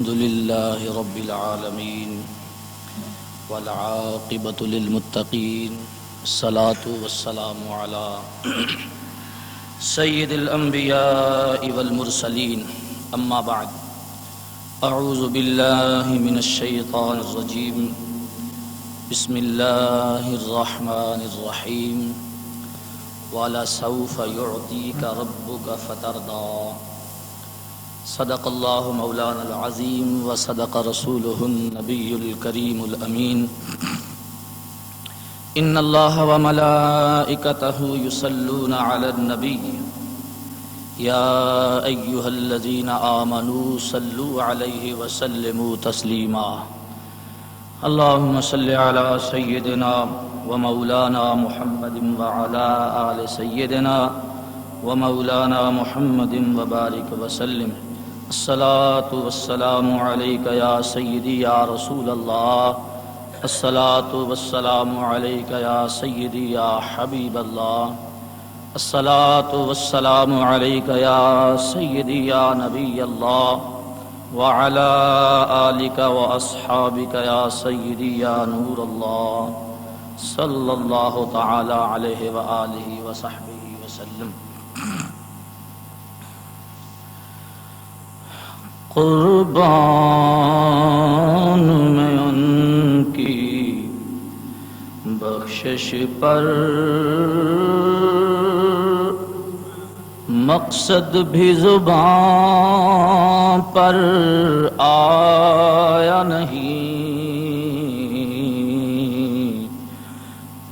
الحمد لله رب العالمين والعاقبة للمتقين الصلاة والسلام على سيد الأنبياء والمرسلين أما بعد أعوذ بالله من الشيطان الرجيم بسم الله الرحمن الرحيم وَلَسَوْفَ يُعْطِيكَ رَبُّكَ فَتَرْضَى صدق الله مولانا العظيم وصدق رسوله النبي الكريم الأمين إن الله وملائكته يصلون على النبي يا أيها الذين آمنوا صلوا عليه وسلموا تسليما اللهم صل على سيدنا ومولانا محمد وعلى آل سيدنا ومولانا محمد وبارك وسلم الصلاة والسلام عليك يا سيدي يا رسول الله الصلاة والسلام عليك يا سيدي يا حبيب الله الصلاة والسلام عليك يا سيدي يا نبي الله وعلى آلك وأصحابك يا سيدي يا نور الله صلی اللہ تعالی علیہ وآلہ وصحبہ وسلم. قربان میں ان کی بخشش پر مقصد بھی زبان پر آیا نہیں.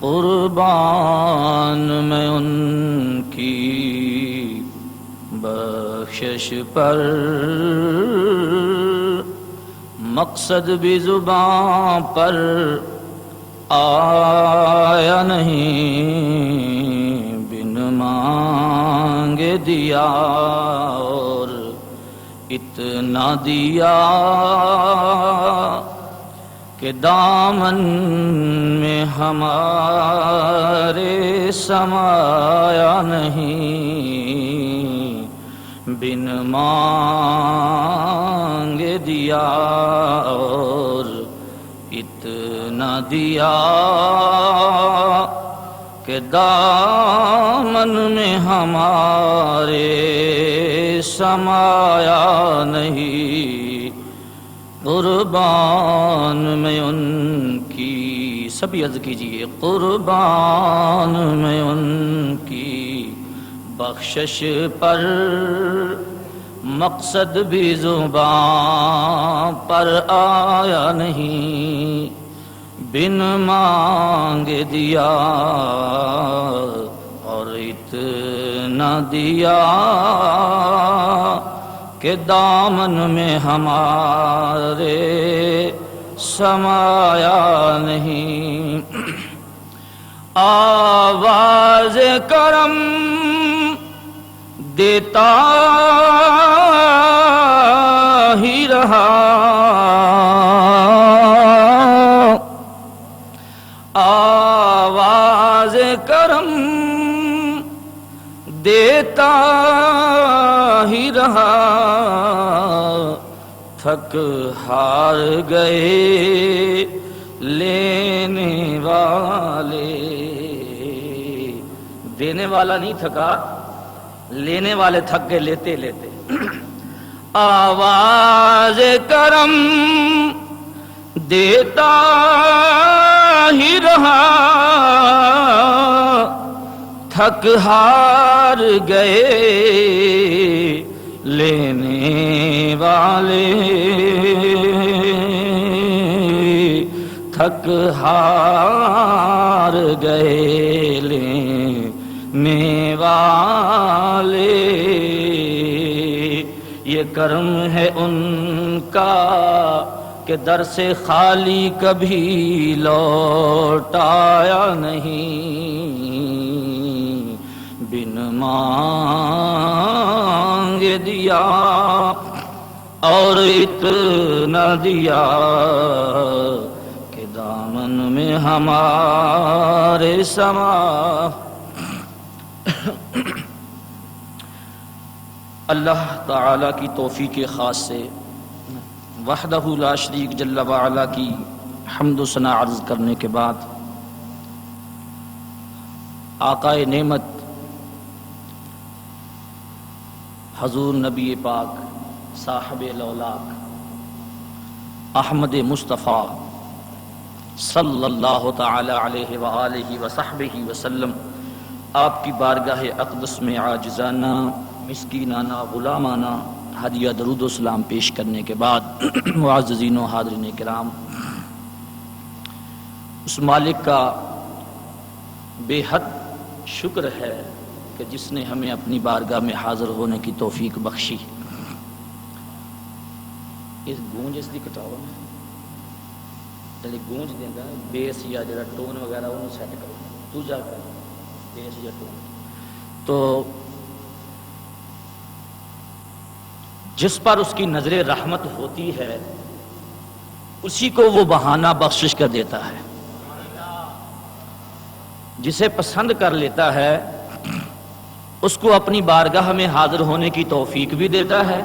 قربان میں ان کی بخشش پر مقصد بھی زبان پر آیا نہیں. بن مانگے دیا اور اتنا دیا کہ دامن میں ہمارے سمایا نہیں. بن مانگے دیا اور اتنا دیا کہ دامن میں ہمارے سمایا نہیں. قربان میں ان کی سبھی عرض کیجئے قربان میں ان کی بخشش پر مقصد بھی زبان پر آیا نہیں. بن مانگ دیا اور اتنا دیا کہ دامن میں ہمارے سمایا نہیں. آواز کرم دیتا ہی رہا آواز کرم دیتا ہی رہا. تھک ہار گئے لینے والے. دینے والا نہیں تھکا، لینے والے تھک گئے لیتے لیتے. آواز کرم دیتا ہی رہا تھک ہار گئے لینے والے. تھک ہار گئے لینے والے. یہ کرم ہے ان کا کہ در سے خالی کبھی لوٹایا نہیں. بن مانگ دیا اور اتنا دیا کہ دامن میں ہمارے سما. اللہ تعالی کی توفیق خاص سے وحدہ لا شریک جل وعلا کی حمد و ثنا عرض کرنے کے بعد آقائے نعمت حضور نبی پاک صاحب لولاک احمد مصطفیٰ صلی اللہ تعالی علیہ وآلہ وصحبہ وسلم آپ کی بارگاہ اقدس میں عاجزانہ مسکینانہ غلامانہ ہدیہ درود و سلام پیش کرنے کے بعد معززین و حاضرین کرام، اس مالک کا بے حد شکر ہے کہ جس نے ہمیں اپنی بارگاہ میں حاضر ہونے کی توفیق بخشی۔ اس گونج اس دی کٹاؤ میں جلدی گونج دیں گا، بیس یا جڑا ٹون وغیرہ انہوں سیٹ کرو، تو جا کر بیس یا ٹون۔ تو جس پر اس کی نظر رحمت ہوتی ہے اسی کو وہ بہانہ بخشش کر دیتا ہے، جسے پسند کر لیتا ہے اس کو اپنی بارگاہ میں حاضر ہونے کی توفیق بھی دیتا ہے،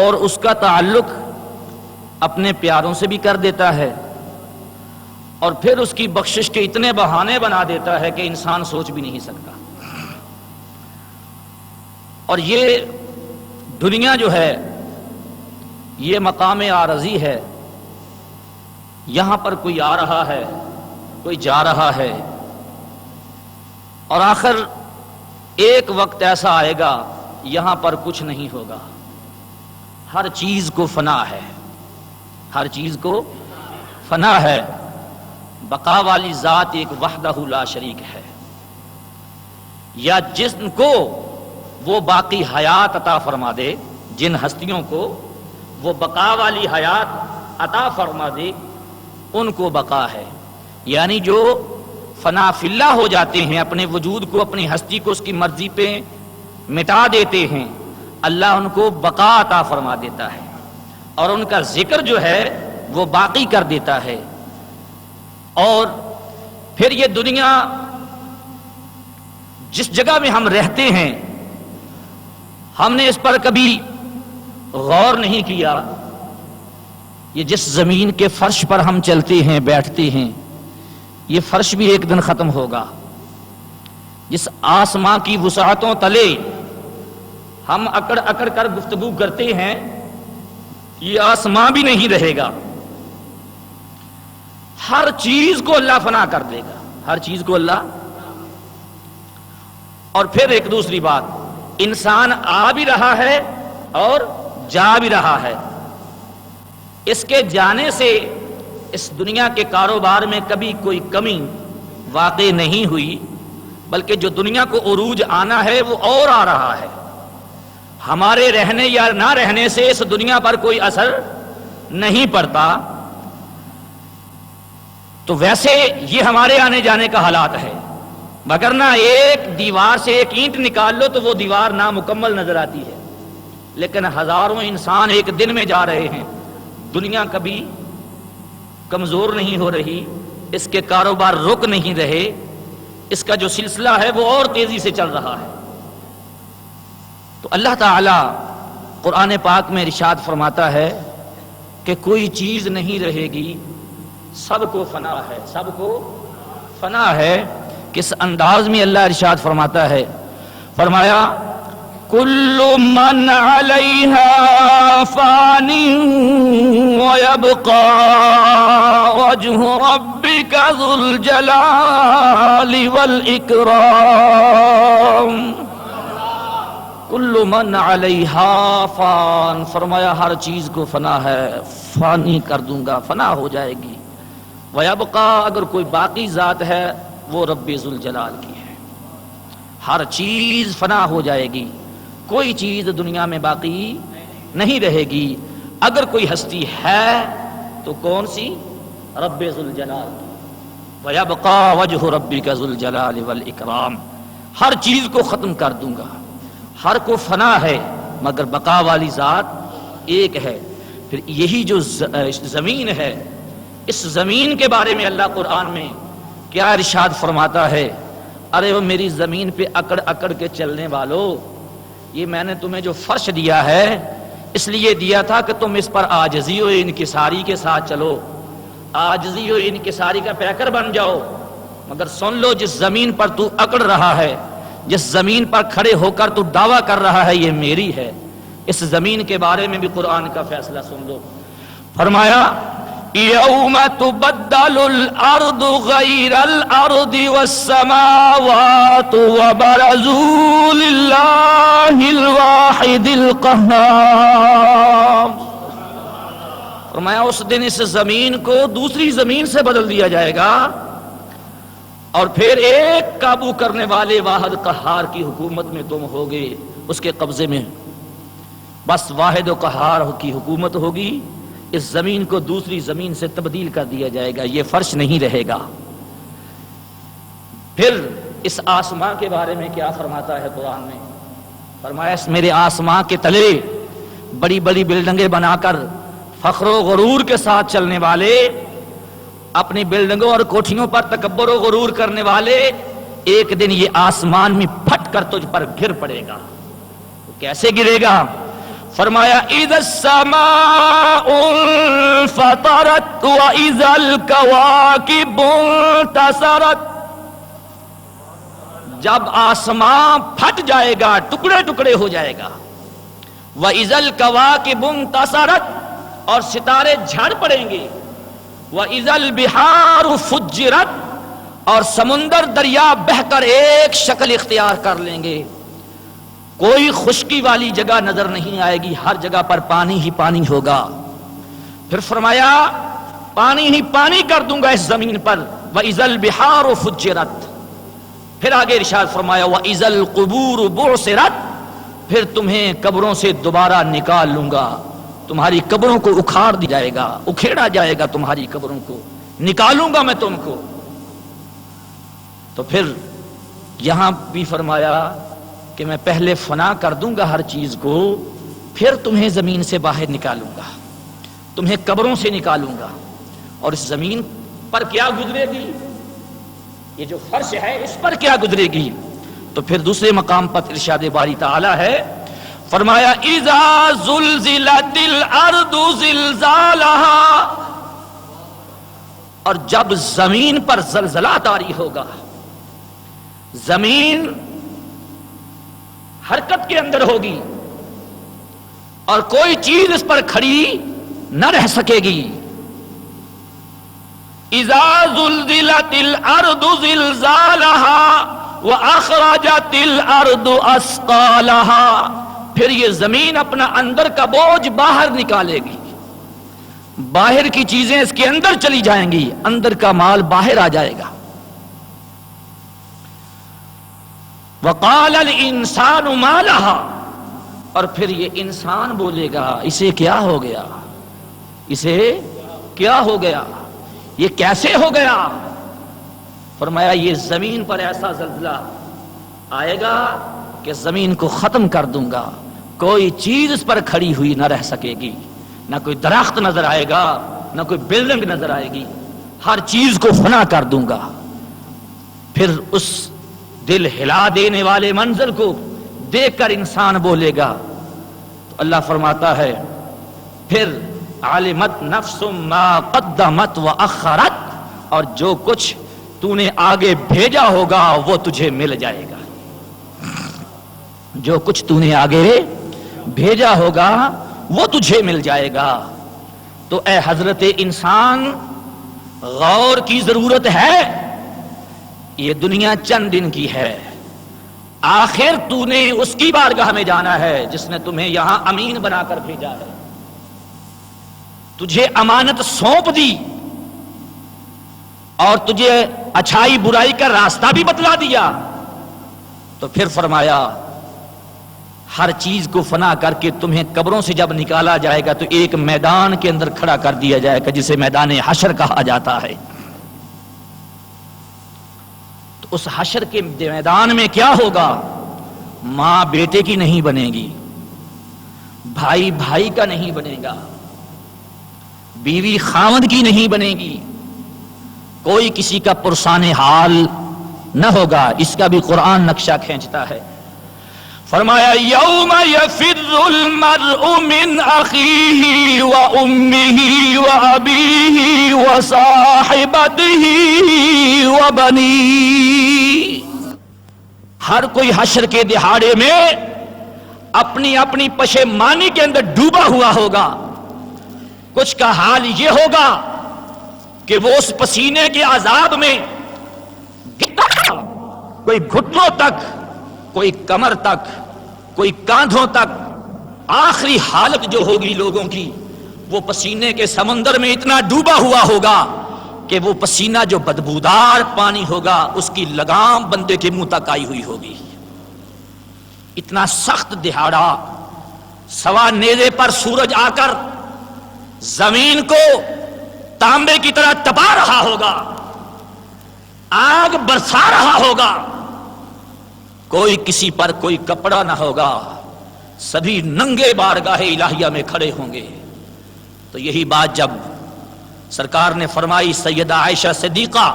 اور اس کا تعلق اپنے پیاروں سے بھی کر دیتا ہے، اور پھر اس کی بخشش کے اتنے بہانے بنا دیتا ہے کہ انسان سوچ بھی نہیں سکتا۔ اور یہ دنیا جو ہے یہ مقام عارضی ہے، یہاں پر کوئی آ رہا ہے کوئی جا رہا ہے، اور آخر ایک وقت ایسا آئے گا یہاں پر کچھ نہیں ہوگا، ہر چیز کو فنا ہے، ہر چیز کو فنا ہے۔ بقا والی ذات ایک وحدہ لا شریک ہے، یا جس کو وہ باقی حیات عطا فرما دے، جن ہستیوں کو وہ بقا والی حیات عطا فرما دے ان کو بقا ہے، یعنی جو فنا فی اللہ ہو جاتے ہیں، اپنے وجود کو اپنی ہستی کو اس کی مرضی پہ مٹا دیتے ہیں، اللہ ان کو بقا عطا فرما دیتا ہے، اور ان کا ذکر جو ہے وہ باقی کر دیتا ہے۔ اور پھر یہ دنیا جس جگہ میں ہم رہتے ہیں ہم نے اس پر کبھی غور نہیں کیا، یہ جس زمین کے فرش پر ہم چلتے ہیں بیٹھتے ہیں یہ فرش بھی ایک دن ختم ہوگا، جس آسماں کی وسعتوں تلے ہم اکڑ اکڑ کر گفتگو کرتے ہیں یہ آسماں بھی نہیں رہے گا، ہر چیز کو اللہ فنا کر دے گا، ہر چیز کو اللہ۔ اور پھر ایک دوسری بات، انسان آ بھی رہا ہے اور جا بھی رہا ہے، اس کے جانے سے اس دنیا کے کاروبار میں کبھی کوئی کمی واقع نہیں ہوئی، بلکہ جو دنیا کو عروج آنا ہے وہ اور آ رہا ہے۔ ہمارے رہنے یا نہ رہنے سے اس دنیا پر کوئی اثر نہیں پڑتا، تو ویسے یہ ہمارے آنے جانے کا حالات ہے، مگر نہ ایک دیوار سے ایک اینٹ نکال لو تو وہ دیوار نامکمل نظر آتی ہے، لیکن ہزاروں انسان ایک دن میں جا رہے ہیں، دنیا کبھی کمزور نہیں ہو رہی، اس کے کاروبار رک نہیں رہے، اس کا جو سلسلہ ہے وہ اور تیزی سے چل رہا ہے۔ تو اللہ تعالی قرآن پاک میں ارشاد فرماتا ہے کہ کوئی چیز نہیں رہے گی، سب کو فنا ہے، سب کو فنا ہے۔ کس انداز میں اللہ ارشاد فرماتا ہے؟ فرمایا کل من علیہا فان ویبقى وجہ ربک ذو الجلال والاکرام۔ کل من علیہا فان، فرمایا ہر چیز کو فنا ہے، فانی کر دوں گا، فنا ہو جائے گی۔ ویبقى، اگر کوئی باقی ذات ہے وہ رب ذوالجلال کی ہے، ہر چیز فنا ہو جائے گی، کوئی چیز دنیا میں باقی نہیں رہے گی۔ اگر کوئی ہستی ہے تو کون سی؟ رب ذوالجلال کی۔ وَيَبْقَى وَجْهُ رَبِّكَ ذُو الْجَلَالِ وَالْإِكْرَامِ، ہر چیز کو ختم کر دوں گا، ہر کو فنا ہے مگر بقا والی ذات ایک ہے۔ پھر یہی جو زمین ہے، اس زمین کے بارے میں اللہ قرآن میں کیا ارشاد فرماتا ہے؟ ارے وہ میری زمین پہ اکڑ اکڑ کے چلنے والو، یہ میں نے تمہیں جو فرش دیا ہے اس لیے دیا تھا کہ تم اس پر عاجزی و انکساری کے ساتھ چلو، عاجزی و انکساری کا پیکر بن جاؤ۔ مگر سن لو، جس زمین پر تو اکڑ رہا ہے، جس زمین پر کھڑے ہو کر تو دعویٰ کر رہا ہے یہ میری ہے، اس زمین کے بارے میں بھی قرآن کا فیصلہ سن لو۔ فرمایا یوم تبدل الارض غیر الارض والسماوات وبرزوا للہ الواحد القہار۔ فرمایا اس دن اس زمین کو دوسری زمین سے بدل دیا جائے گا، اور پھر ایک قابو کرنے والے واحد قہار کی حکومت میں تم ہوگے، اس کے قبضے میں بس واحد و قہار کی حکومت ہوگی۔ اس زمین کو دوسری زمین سے تبدیل کر دیا جائے گا، یہ فرش نہیں رہے گا۔ پھر اس آسمان کے بارے میں کیا فرماتا ہے قرآن میں؟ فرمایا اس میرے آسمان کے تلے بڑی بڑی بلڈنگیں بنا کر فخر و غرور کے ساتھ چلنے والے، اپنی بلڈنگوں اور کوٹھیوں پر تکبر و غرور کرنے والے، ایک دن یہ آسمان میں پھٹ کر تجھ پر گر پڑے گا۔ کیسے گرے گا؟ فرمایا اذا السماء انفطرت واذا الكواكب انتثرت، جب آسمان پھٹ جائے گا، ٹکڑے ٹکڑے ہو جائے گا، واذا الكواكب انتثرت، اور ستارے جھڑ پڑیں گے، وَإِذَا الْبِحَارُ فُجِّرَتْ، اور سمندر دریا بہہ کر ایک شکل اختیار کر لیں گے، کوئی خشکی والی جگہ نظر نہیں آئے گی، ہر جگہ پر پانی ہی پانی ہوگا۔ پھر فرمایا پانی ہی پانی کر دوں گا اس زمین پر، وَإِذَا الْبِحَارُ فُجِّرَتْ۔ پھر آگے ارشاد فرمایا وَإِذَا الْقُبُورُ بُعْثِرَتْ، پھر تمہیں قبروں سے دوبارہ نکال لوں گا، تمہاری قبروں کو اکھاڑ دیا جائے گا، اکھیڑا جائے گا، تمہاری قبروں کو نکالوں گا میں تم کو۔ تو پھر یہاں بھی فرمایا کہ میں پہلے فنا کر دوں گا ہر چیز کو، پھر تمہیں زمین سے باہر نکالوں گا، تمہیں قبروں سے نکالوں گا، اور اس زمین پر کیا گزرے گی، یہ جو فرش ہے اس پر کیا گزرے گی۔ تو پھر دوسرے مقام پر ارشاد باری تعالی ہے، فرمایا اذا زلزلت الارض زلزالها، اور جب زمین پر زلزلہ طاری ہوگا، زمین حرکت کے اندر ہوگی اور کوئی چیز اس پر کھڑی نہ رہ سکے گی۔ اذا زلزلت الارض زلزالها واخرجت الارض اثقالها، پھر یہ زمین اپنا اندر کا بوجھ باہر نکالے گی، باہر کی چیزیں اس کے اندر چلی جائیں گی، اندر کا مال باہر آ جائے گا۔ وقال الانسان ما لها، اور پھر یہ انسان بولے گا اسے کیا ہو گیا، اسے کیا ہو گیا، یہ کیسے ہو گیا؟ فرمایا یہ زمین پر ایسا زلزلہ آئے گا کہ زمین کو ختم کر دوں گا، کوئی چیز اس پر کھڑی ہوئی نہ رہ سکے گی، نہ کوئی درخت نظر آئے گا، نہ کوئی بلڈنگ نظر آئے گی، ہر چیز کو فنا کر دوں گا۔ پھر اس دل ہلا دینے والے منظر کو دیکھ کر انسان بولے گا، تو اللہ فرماتا ہے پھر علمت نفس ما قدمت واخرت، اور جو کچھ تو نے آگے بھیجا ہوگا وہ تجھے مل جائے گا، جو کچھ تو نے آگے بھیجا ہوگا وہ تجھے مل جائے گا۔ تو اے حضرت انسان غور کی ضرورت ہے، یہ دنیا چند دن کی ہے، آخر تو نے اس کی بارگاہ میں جانا ہے جس نے تمہیں یہاں امین بنا کر بھیجا ہے، تجھے امانت سونپ دی اور تجھے اچھائی برائی کا راستہ بھی بتلا دیا۔ تو پھر فرمایا ہر چیز کو فنا کر کے تمہیں قبروں سے جب نکالا جائے گا تو ایک میدان کے اندر کھڑا کر دیا جائے گا جسے میدان حشر کہا جاتا ہے۔ تو اس حشر کے میدان میں کیا ہوگا؟ ماں بیٹے کی نہیں بنے گی، بھائی بھائی کا نہیں بنے گا، بیوی خاوند کی نہیں بنے گی، کوئی کسی کا پرسان حال نہ ہوگا۔ اس کا بھی قرآن نقشہ کھینچتا ہے، فرمایا یوم یفر المرء من اخیہ وامہ وابیہ وصاحبتہ وبنیہ۔ ہر کوئی حشر کے دہاڑے میں اپنی اپنی پشیمانی کے اندر ڈوبا ہوا ہوگا۔ کچھ کا حال یہ ہوگا کہ وہ اس پسینے کے عذاب میں کوئی گھٹنوں تک، کوئی کمر تک، کوئی کاندھوں تک، آخری حالت جو ہوگی لوگوں کی وہ پسینے کے سمندر میں اتنا ڈوبا ہوا ہوگا کہ وہ پسینہ جو بدبودار پانی ہوگا اس کی لگام بندے کے منہ تک آئی ہوئی ہوگی۔ اتنا سخت دہاڑا، سوا نیزے پر سورج آ کر زمین کو تانبے کی طرح تپا رہا ہوگا، آگ برسا رہا ہوگا، کوئی کسی پر کوئی کپڑا نہ ہوگا، سبھی ننگے بارگاہ الہیہ میں کھڑے ہوں گے۔ تو یہی بات جب سرکار نے فرمائی، سیدہ عائشہ صدیقہ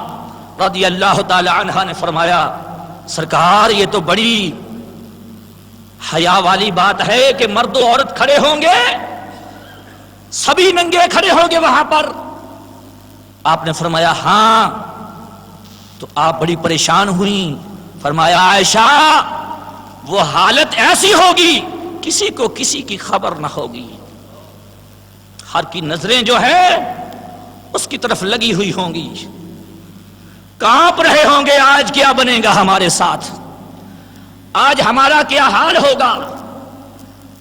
رضی اللہ تعالی عنہا نے فرمایا، سرکار یہ تو بڑی حیا والی بات ہے کہ مرد و عورت کھڑے ہوں گے، سبھی ننگے کھڑے ہوں گے وہاں پر۔ آپ نے فرمایا ہاں، تو آپ بڑی پریشان ہوئیں۔ فرمایا عائشہ وہ حالت ایسی ہوگی کسی کو کسی کی خبر نہ ہوگی، ہر کی نظریں جو ہے اس کی طرف لگی ہوئی ہوں گی، کانپ رہے ہوں گے آج کیا بنے گا ہمارے ساتھ، آج ہمارا کیا حال ہوگا،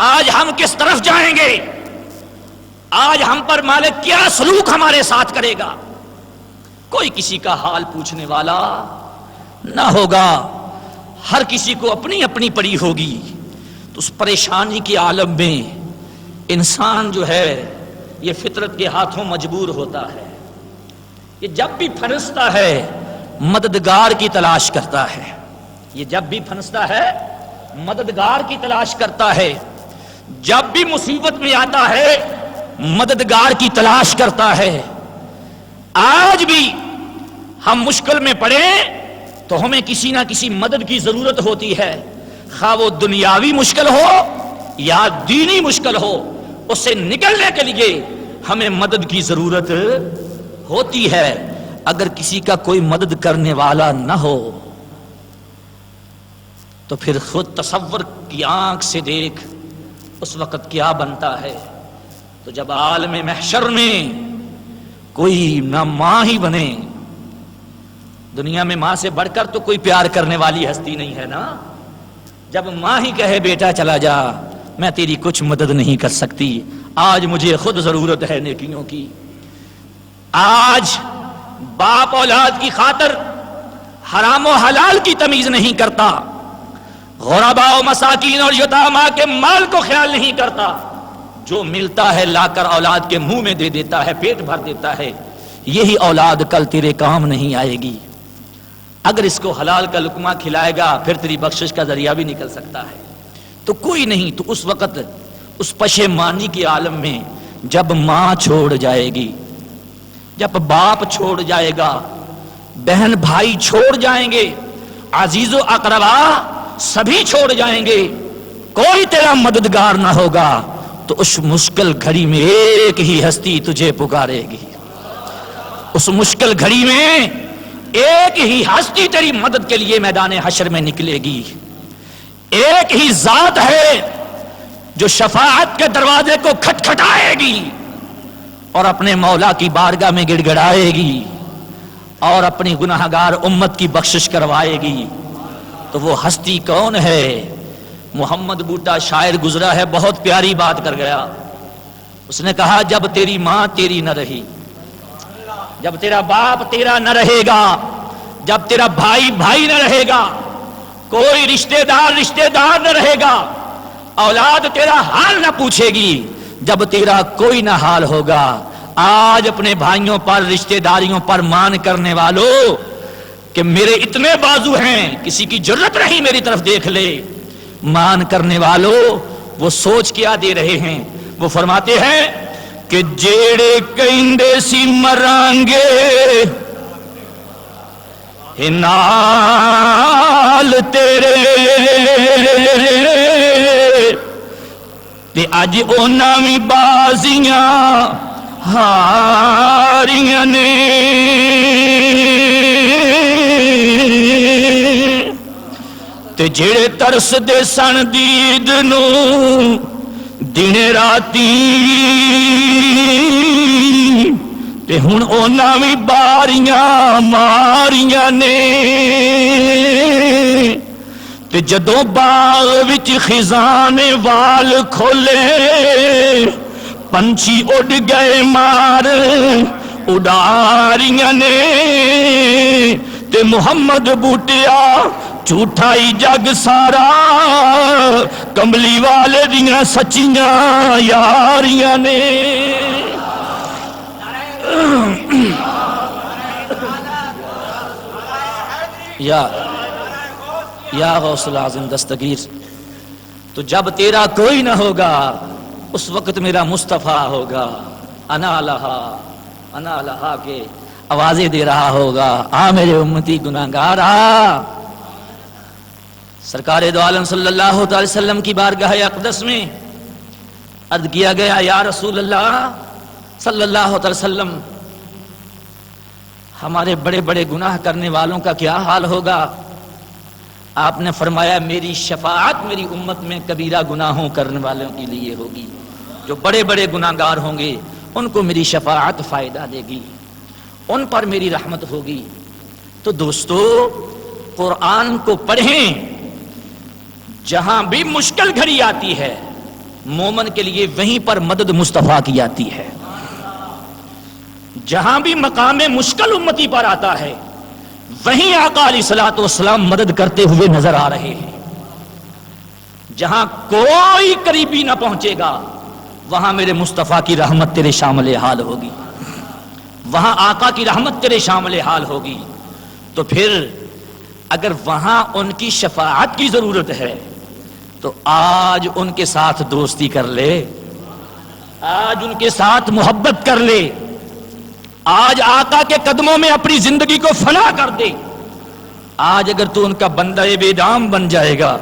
آج ہم کس طرف جائیں گے، آج ہم پر مالک کیا سلوک ہمارے ساتھ کرے گا۔ کوئی کسی کا حال پوچھنے والا نہ ہوگا، ہر کسی کو اپنی اپنی پڑی ہوگی۔ تو اس پریشانی کے عالم میں انسان جو ہے یہ فطرت کے ہاتھوں مجبور ہوتا ہے، یہ جب بھی پھنستا ہے مددگار کی تلاش کرتا ہے، یہ جب بھی پھنستا ہے مددگار کی تلاش کرتا ہے، جب بھی مصیبت میں آتا ہے مددگار کی تلاش کرتا ہے۔ آج بھی ہم مشکل میں پڑے تو ہمیں کسی نہ کسی مدد کی ضرورت ہوتی ہے، خواہ وہ دنیاوی مشکل ہو یا دینی مشکل ہو، اس سے نکلنے کے لیے ہمیں مدد کی ضرورت ہوتی ہے۔ اگر کسی کا کوئی مدد کرنے والا نہ ہو تو پھر خود تصور کی آنکھ سے دیکھ اس وقت کیا بنتا ہے۔ تو جب عالم محشر میں کوئی نہ ماں ہی بنے، دنیا میں ماں سے بڑھ کر تو کوئی پیار کرنے والی ہستی نہیں ہے نا، جب ماں ہی کہے بیٹا چلا جا میں تیری کچھ مدد نہیں کر سکتی، آج مجھے خود ضرورت ہے نیکیوں کی۔ آج باپ اولاد کی خاطر حرام و حلال کی تمیز نہیں کرتا، غرباء و مساکین اور یتاما کے مال کو خیال نہیں کرتا، جو ملتا ہے لا کر اولاد کے منہ میں دے دیتا ہے، پیٹ بھر دیتا ہے۔ یہی اولاد کل تیرے کام نہیں آئے گی، اگر اس کو حلال کا لقمہ کھلائے گا پھر تیری بخشش کا ذریعہ بھی نکل سکتا ہے۔ تو کوئی نہیں، تو اس وقت اس پشیمانی کے عالم میں جب ماں چھوڑ جائے گی، جب باپ چھوڑ جائے گا، بہن بھائی چھوڑ جائیں گے، عزیز و اقربا سبھی چھوڑ جائیں گے، کوئی تیرا مددگار نہ ہوگا، تو اس مشکل گھڑی میں ایک ہی ہستی تجھے پکارے گی، اس مشکل گھڑی میں ایک ہی ہستی تیری مدد کے لیے میدان حشر میں نکلے گی، ایک ہی ذات ہے جو شفاعت کے دروازے کو کھٹکھٹائے گی اور اپنے مولا کی بارگاہ میں گڑ گڑائے گی اور اپنی گناہگار امت کی بخشش کروائے گی۔ تو وہ ہستی کون ہے؟ محمد بوٹا شاعر گزرا ہے، بہت پیاری بات کر گیا، اس نے کہا جب تیری ماں تیری نہ رہی، جب تیرا باپ تیرا نہ رہے گا، جب تیرا بھائی بھائی نہ رہے گا، کوئی رشتہ دار نہ رہے گا، اولاد تیرا حال نہ پوچھے گی، جب تیرا کوئی نہ حال ہوگا۔ آج اپنے بھائیوں پر رشتہ داریوں پر مان کرنے والوں کہ میرے اتنے بازو ہیں کسی کی جرت نہیں میری طرف دیکھ لے، مان کرنے والوں وہ سوچ کیا دے رہے ہیں؟ وہ فرماتے ہیں کہ جیڑے کہندے سی مرانگے نال تیرے تے اج اونا وی بازیاں ہاریاں نے تے جڑے ترس دے سن دید نو دن راتی تے ہن اونا وی باریاں ماریاں نے تے جدوں باغ وچ خزاں نے وال کھولے پنچھی اڑ گئے مار اڈاریاں نے تے محمد بوٹیا جھوٹا ہی جگ سارا کملی والے دیاں سچیاں یاریاں نے یا غوث العظم دستگیر تو جب تیرا کوئی نہ ہوگا اس وقت میرا مصطفیٰ ہوگا انا لہا کے آوازیں دے رہا ہوگا آ میرے امتی گناہگار آ سرکار دو عالم صلی اللہ علیہ وسلم کی بارگاہ اقدس میں عرض کیا گیا یا رسول اللہ صلی اللہ علیہ وسلم ہمارے بڑے بڑے گناہ کرنے والوں کا کیا حال ہوگا؟ آپ نے فرمایا میری شفاعت میری امت میں کبیرہ گناہوں کرنے والوں کے لیے ہوگی، جو بڑے بڑے گناہگار ہوں گے ان کو میری شفاعت فائدہ دے گی، ان پر میری رحمت ہوگی۔ تو دوستو قرآن کو پڑھیں، جہاں بھی مشکل گھڑی آتی ہے مومن کے لیے وہیں پر مدد مصطفیٰ کی آتی ہے، جہاں بھی مقام مشکل امتی پر آتا ہے وہیں آقا علیہ الصلوۃ والسلام مدد کرتے ہوئے نظر آ رہے ہیں۔ جہاں کوئی قریبی نہ پہنچے گا وہاں میرے مصطفیٰ کی رحمت تیرے شامل حال ہوگی، وہاں آقا کی رحمت تیرے شامل حال ہوگی۔ تو پھر اگر وہاں ان کی شفاعت کی ضرورت ہے تو آج ان کے ساتھ دوستی کر لے، آج ان کے ساتھ محبت کر لے، آج آقا کے قدموں میں اپنی زندگی کو فنا کر دے۔ آج اگر تو ان کا بندہ بے دام بن جائے گا،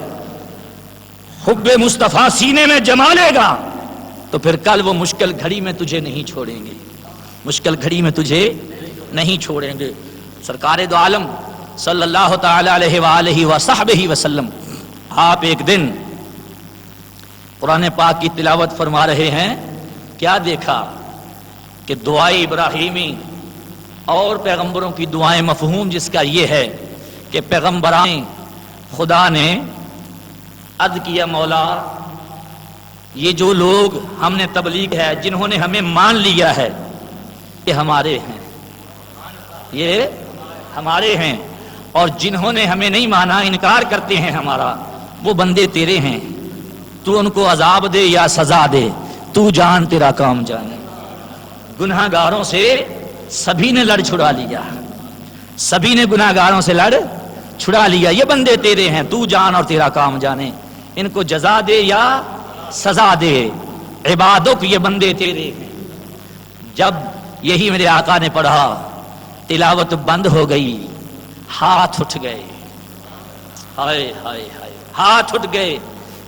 حب مصطفیٰ سینے میں جما لے گا، تو پھر کل وہ مشکل گھڑی میں تجھے نہیں چھوڑیں گے، مشکل گھڑی میں تجھے نہیں چھوڑیں گے۔ سرکار دو عالم صلی اللہ تعالی علیہ وآلہ وصحبہ وسلم آپ ایک دن قرآن پاک کی تلاوت فرما رہے ہیں، کیا دیکھا کہ دعائے ابراہیمی اور پیغمبروں کی دعائیں مفہوم جس کا یہ ہے کہ پیغمبران خدا نے عرض کیا مولا یہ جو لوگ ہم نے تبلیغ ہے جنہوں نے ہمیں مان لیا ہے یہ ہمارے ہیں، یہ ہمارے ہیں، اور جنہوں نے ہمیں نہیں مانا انکار کرتے ہیں ہمارا وہ بندے تیرے ہیں، تو ان کو عذاب دے یا سزا دے، تو جان تیرا کام جانے۔ گناہ گاروں سے سبھی نے لڑ چھڑا لیا، سبھی نے گناہ گاروں سے لڑ چھڑا لیا، یہ بندے تیرے ہیں، تو جان اور تیرا کام جانے، ان کو جزا دے یا سزا دے، عبادوں کو یہ بندے تیرے ہیں۔ جب یہی میرے آقا نے پڑھا تلاوت بند ہو گئی، ہاتھ اٹھ گئے، ہائے ہائے ہائے ہاتھ اٹھ گئے،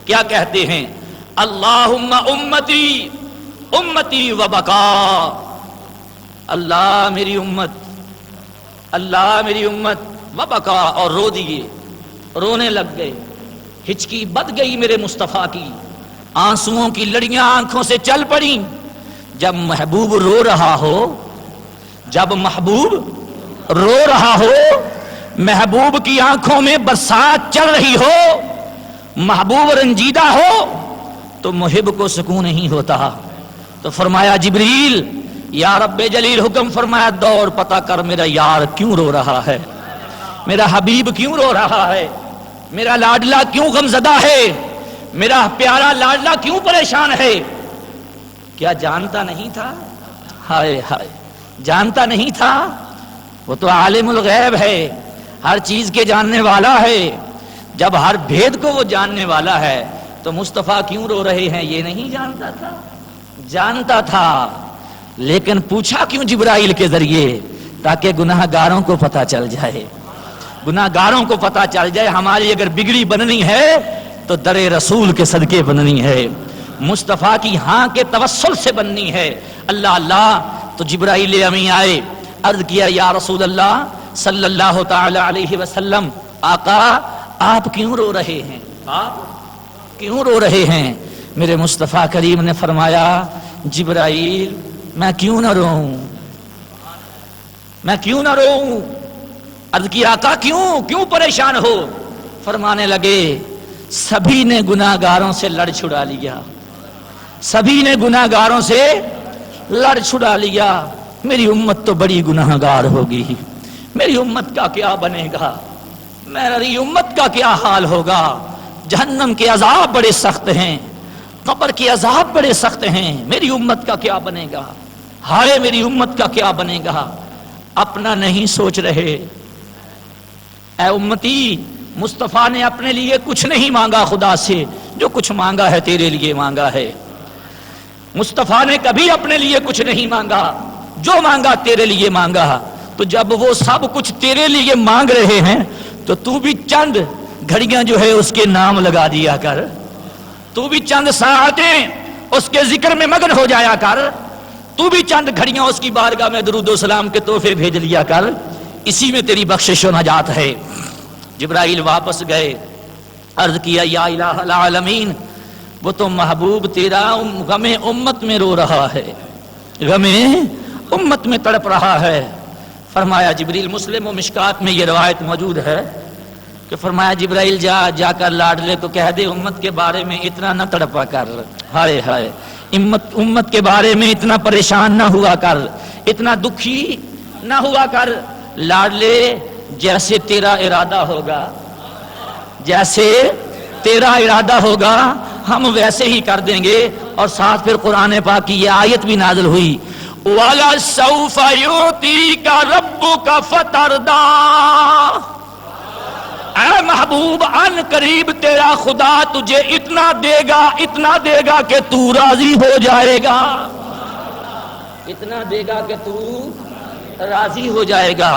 کیا کہتے ہیں؟ اللہم امتی امتی و بقا، اللہ میری امت، اللہ میری امت و بقا، اور رو دیے، رونے لگ گئے، ہچکی بد گئی میرے مصطفیٰ کی، آنسوؤں کی لڑیاں آنکھوں سے چل پڑیں۔ جب محبوب رو رہا ہو، جب محبوب رو رہا ہو، محبوب کی آنکھوں میں برسات چل رہی ہو، محبوب رنجیدہ ہو تو محب کو سکون نہیں ہوتا۔ تو فرمایا جبریل یا رب جلیل حکم فرمایا دوڑ پتہ کر میرا یار کیوں رو رہا ہے، میرا حبیب کیوں رو رہا ہے، میرا لاڈلا کیوں غمزدہ ہے، میرا پیارا لاڈلا کیوں پریشان ہے۔ کیا جانتا نہیں تھا؟ ہائے ہائے جانتا نہیں تھا؟ وہ تو عالم الغیب ہے، ہر چیز کے جاننے والا ہے۔ جب ہر بھید کو وہ جاننے والا ہے تو مصطفیٰ کیوں رو رہے ہیں یہ نہیں جانتا تھا؟ جانتا تھا، لیکن پوچھا کیوں جبرائیل کے ذریعے؟ تاکہ گناہ گاروں کو پتہ چل جائے، گناہ گاروں کو پتہ چل جائے۔ ہماری اگر بگڑی بننی ہے تو در رسول کے صدقے بننی ہے، مصطفیٰ کی ہاں کے توسل سے بننی ہے۔ اللہ اللہ تو جبرائیل امی آئے، عرض کیا یا رسول اللہ صلی اللہ تعالی علیہ وسلم، آقا آپ کیوں رو رہے ہیں؟ آپ کیوں رو رہے ہیں؟ میرے مصطفیٰ کریم نے فرمایا جبرائیل میں کیوں نہ روؤں، میں کیوں نہ روؤں؟ عرض کی آقا کیوں پریشان ہو؟ فرمانے لگے سبھی نے گناہگاروں سے لڑ چھڑا لیا، سبھی نے گناہگاروں سے لڑ چھڑا لیا، میری امت تو بڑی گناہگار ہوگی، میری امت کا کیا بنے گا، میری امت کا کیا حال ہوگا؟ جہنم کے عذاب بڑے سخت ہیں، قبر کے عذاب بڑے سخت ہیں، میری امت کا کیا بنے گا؟ ہائے میری امت کا کیا بنے گا؟ اپنا نہیں سوچ رہے۔ اے امتی، مصطفیٰ نے اپنے لیے کچھ نہیں مانگا خدا سے، جو کچھ مانگا ہے تیرے لیے مانگا ہے۔ مصطفیٰ نے کبھی اپنے لیے کچھ نہیں مانگا، جو مانگا تیرے لیے مانگا۔ تو جب وہ سب کچھ تیرے لیے مانگ رہے ہیں تو بھی چند گھڑیاں جو ہے اس کے نام لگا دیا کر، تو بھی چند ساعتیں اس کے ذکر میں مگن ہو جایا کر، تو بھی چند گھڑیاں اس کی بارگاہ میں درود و سلام کے تحفے بھیج لیا کر، اسی میں تیری بخشش و نجات ہے۔ جبرائیل واپس گئے، عرض کیا یا الہ العالمین، وہ تو محبوب تیرا غم امت میں رو رہا ہے، غم امت میں تڑپ رہا ہے۔ فرمایا جبریل، مسلم و مشکات میں یہ روایت موجود ہے کہ فرمایا جبرائیل جا کر لاڈلے کو کہہ دے امت کے بارے میں اتنا نہ تڑپا کر، ہائے ہائے امت کے بارے میں اتنا پریشان نہ ہوا کر، اتنا دکھی نہ ہوا کر، لاڈلے جیسے تیرا ارادہ ہوگا، جیسے تیرا ارادہ ہوگا ہم ویسے ہی کر دیں گے۔ اور ساتھ پھر قرآن پاک کی یہ آیت بھی نازل ہوئی، وَلَسَوْفَ يُعْطِيكَ رَبُّكَ فَتَرْضَىٰ، اے محبوب ان قریب تیرا خدا تجھے اتنا دے گا کہ تو راضی ہو جائے گا، اتنا دے گا کہ تو راضی ہو جائے گا۔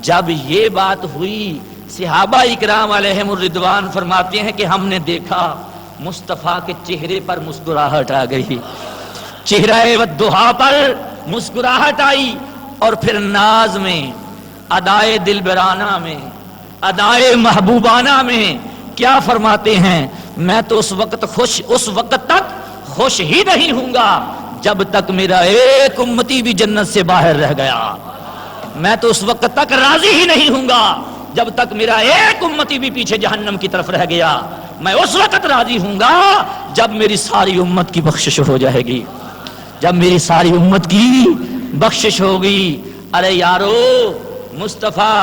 جب یہ بات ہوئی صحابہ اکرام علیہم الرضوان فرماتے ہیں کہ ہم نے دیکھا مصطفیٰ کے چہرے پر مسکراہٹ آ گئی، چہرہ والضحیٰ پر مسکراہٹ آئی، اور پھر ناز میں، ادائے دلبرانہ میں، ادائے محبوبانہ میں کیا فرماتے ہیں، میں تو اس وقت تک خوش ہی نہیں ہوں گا جب تک میرا ایک امتی بھی جنت سے باہر رہ گیا، میں تو اس وقت تک راضی ہی نہیں ہوں گا جب تک میرا ایک امتی بھی پیچھے جہنم کی طرف رہ گیا، میں اس وقت راضی ہوں گا جب میری ساری امت کی بخشش ہو جائے گی، جب میری ساری امت کی بخشش ہوگی۔ ارے یارو، مصطفیٰ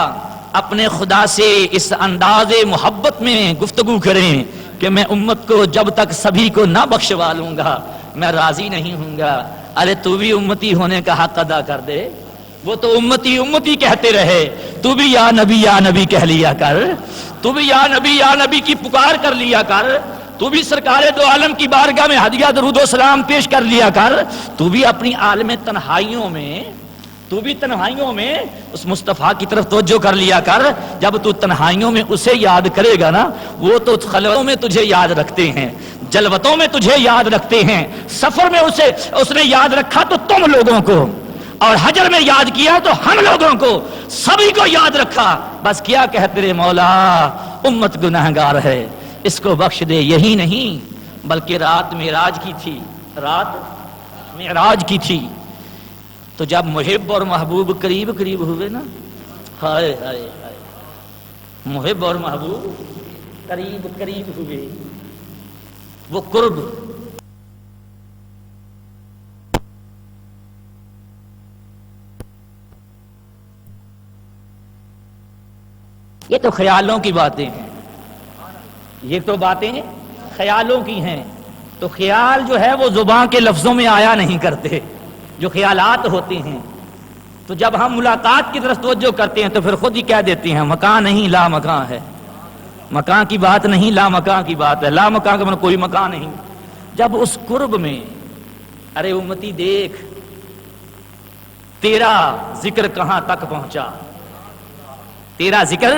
اپنے خدا سے اس انداز محبت میں گفتگو کریں کہ میں امت کو جب تک سبھی کو نہ بخشوا لوں گا میں راضی نہیں ہوں گا۔ ارے تو بھی امتی ہونے کا حق ادا کر دے، وہ تو امتی کہتے رہے، تو بھی یا نبی کہہ لیا کر، تو بھی یا نبی کی پکار کر لیا کر، تو بھی سرکار دو عالم کی بارگاہ میں ہدیہ درود و سلام پیش کر لیا کر، تو بھی اپنی عالم تنہائیوں میں اس مصطفیٰ کی طرف توجہ کر لیا کر۔ جب تو تنہائیوں میں اسے یاد کرے گا نا، وہ تو خلوتوں میں تجھے یاد رکھتے ہیں، جلوتوں میں تجھے یاد رکھتے ہیں، سفر میں اس نے یاد رکھا تو تم لوگوں کو، اور حجر میں یاد کیا تو ہم لوگوں کو، سبھی کو یاد رکھا۔ بس کیا کہتے رہے، مولا امت گناہگار ہے، اس کو بخش دے۔ یہی نہیں بلکہ رات معراج کی تھی، تو جب محب اور محبوب قریب ہوئے نا، ہائے ہائے ہائے، محب اور محبوب قریب ہوئے، وہ قرب یہ تو خیالوں کی باتیں ہیں، یہ تو باتیں خیالوں کی ہیں۔ تو خیال جو ہے وہ زبان کے لفظوں میں آیا نہیں کرتے، جو خیالات ہوتے ہیں، تو جب ہم ملاقات کی طرف توجہ کرتے ہیں تو پھر خود ہی کہہ دیتے ہیں مکان نہیں لا مکان ہے، مکان کی بات نہیں لا مکان کی بات ہے، لا مکان کا مطلب کوئی مکان نہیں۔ جب اس قرب میں، ارے امتی دیکھ تیرا ذکر کہاں تک پہنچا، تیرا ذکر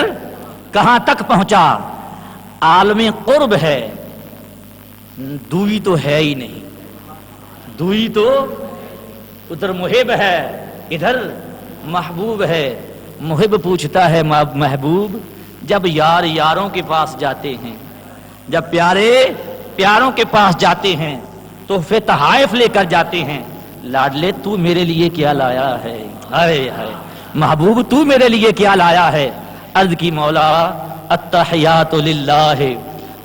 کہاں تک پہنچا، عالم قرب ہے، دوئی تو ہے ہی نہیں، دوئی تو ادھر محب ہے ادھر محبوب ہے۔ محب پوچھتا ہے محبوب، جب یار یاروں کے پاس جاتے ہیں، جب پیارے پیاروں کے پاس جاتے ہیں تو پھر تحائف لے کر جاتے ہیں، لاڈلے تو میرے لیے کیا لایا ہے؟ ہائے ہائے محبوب تو میرے لیے کیا لایا ہے؟ عرض کی مولا التحیات للہ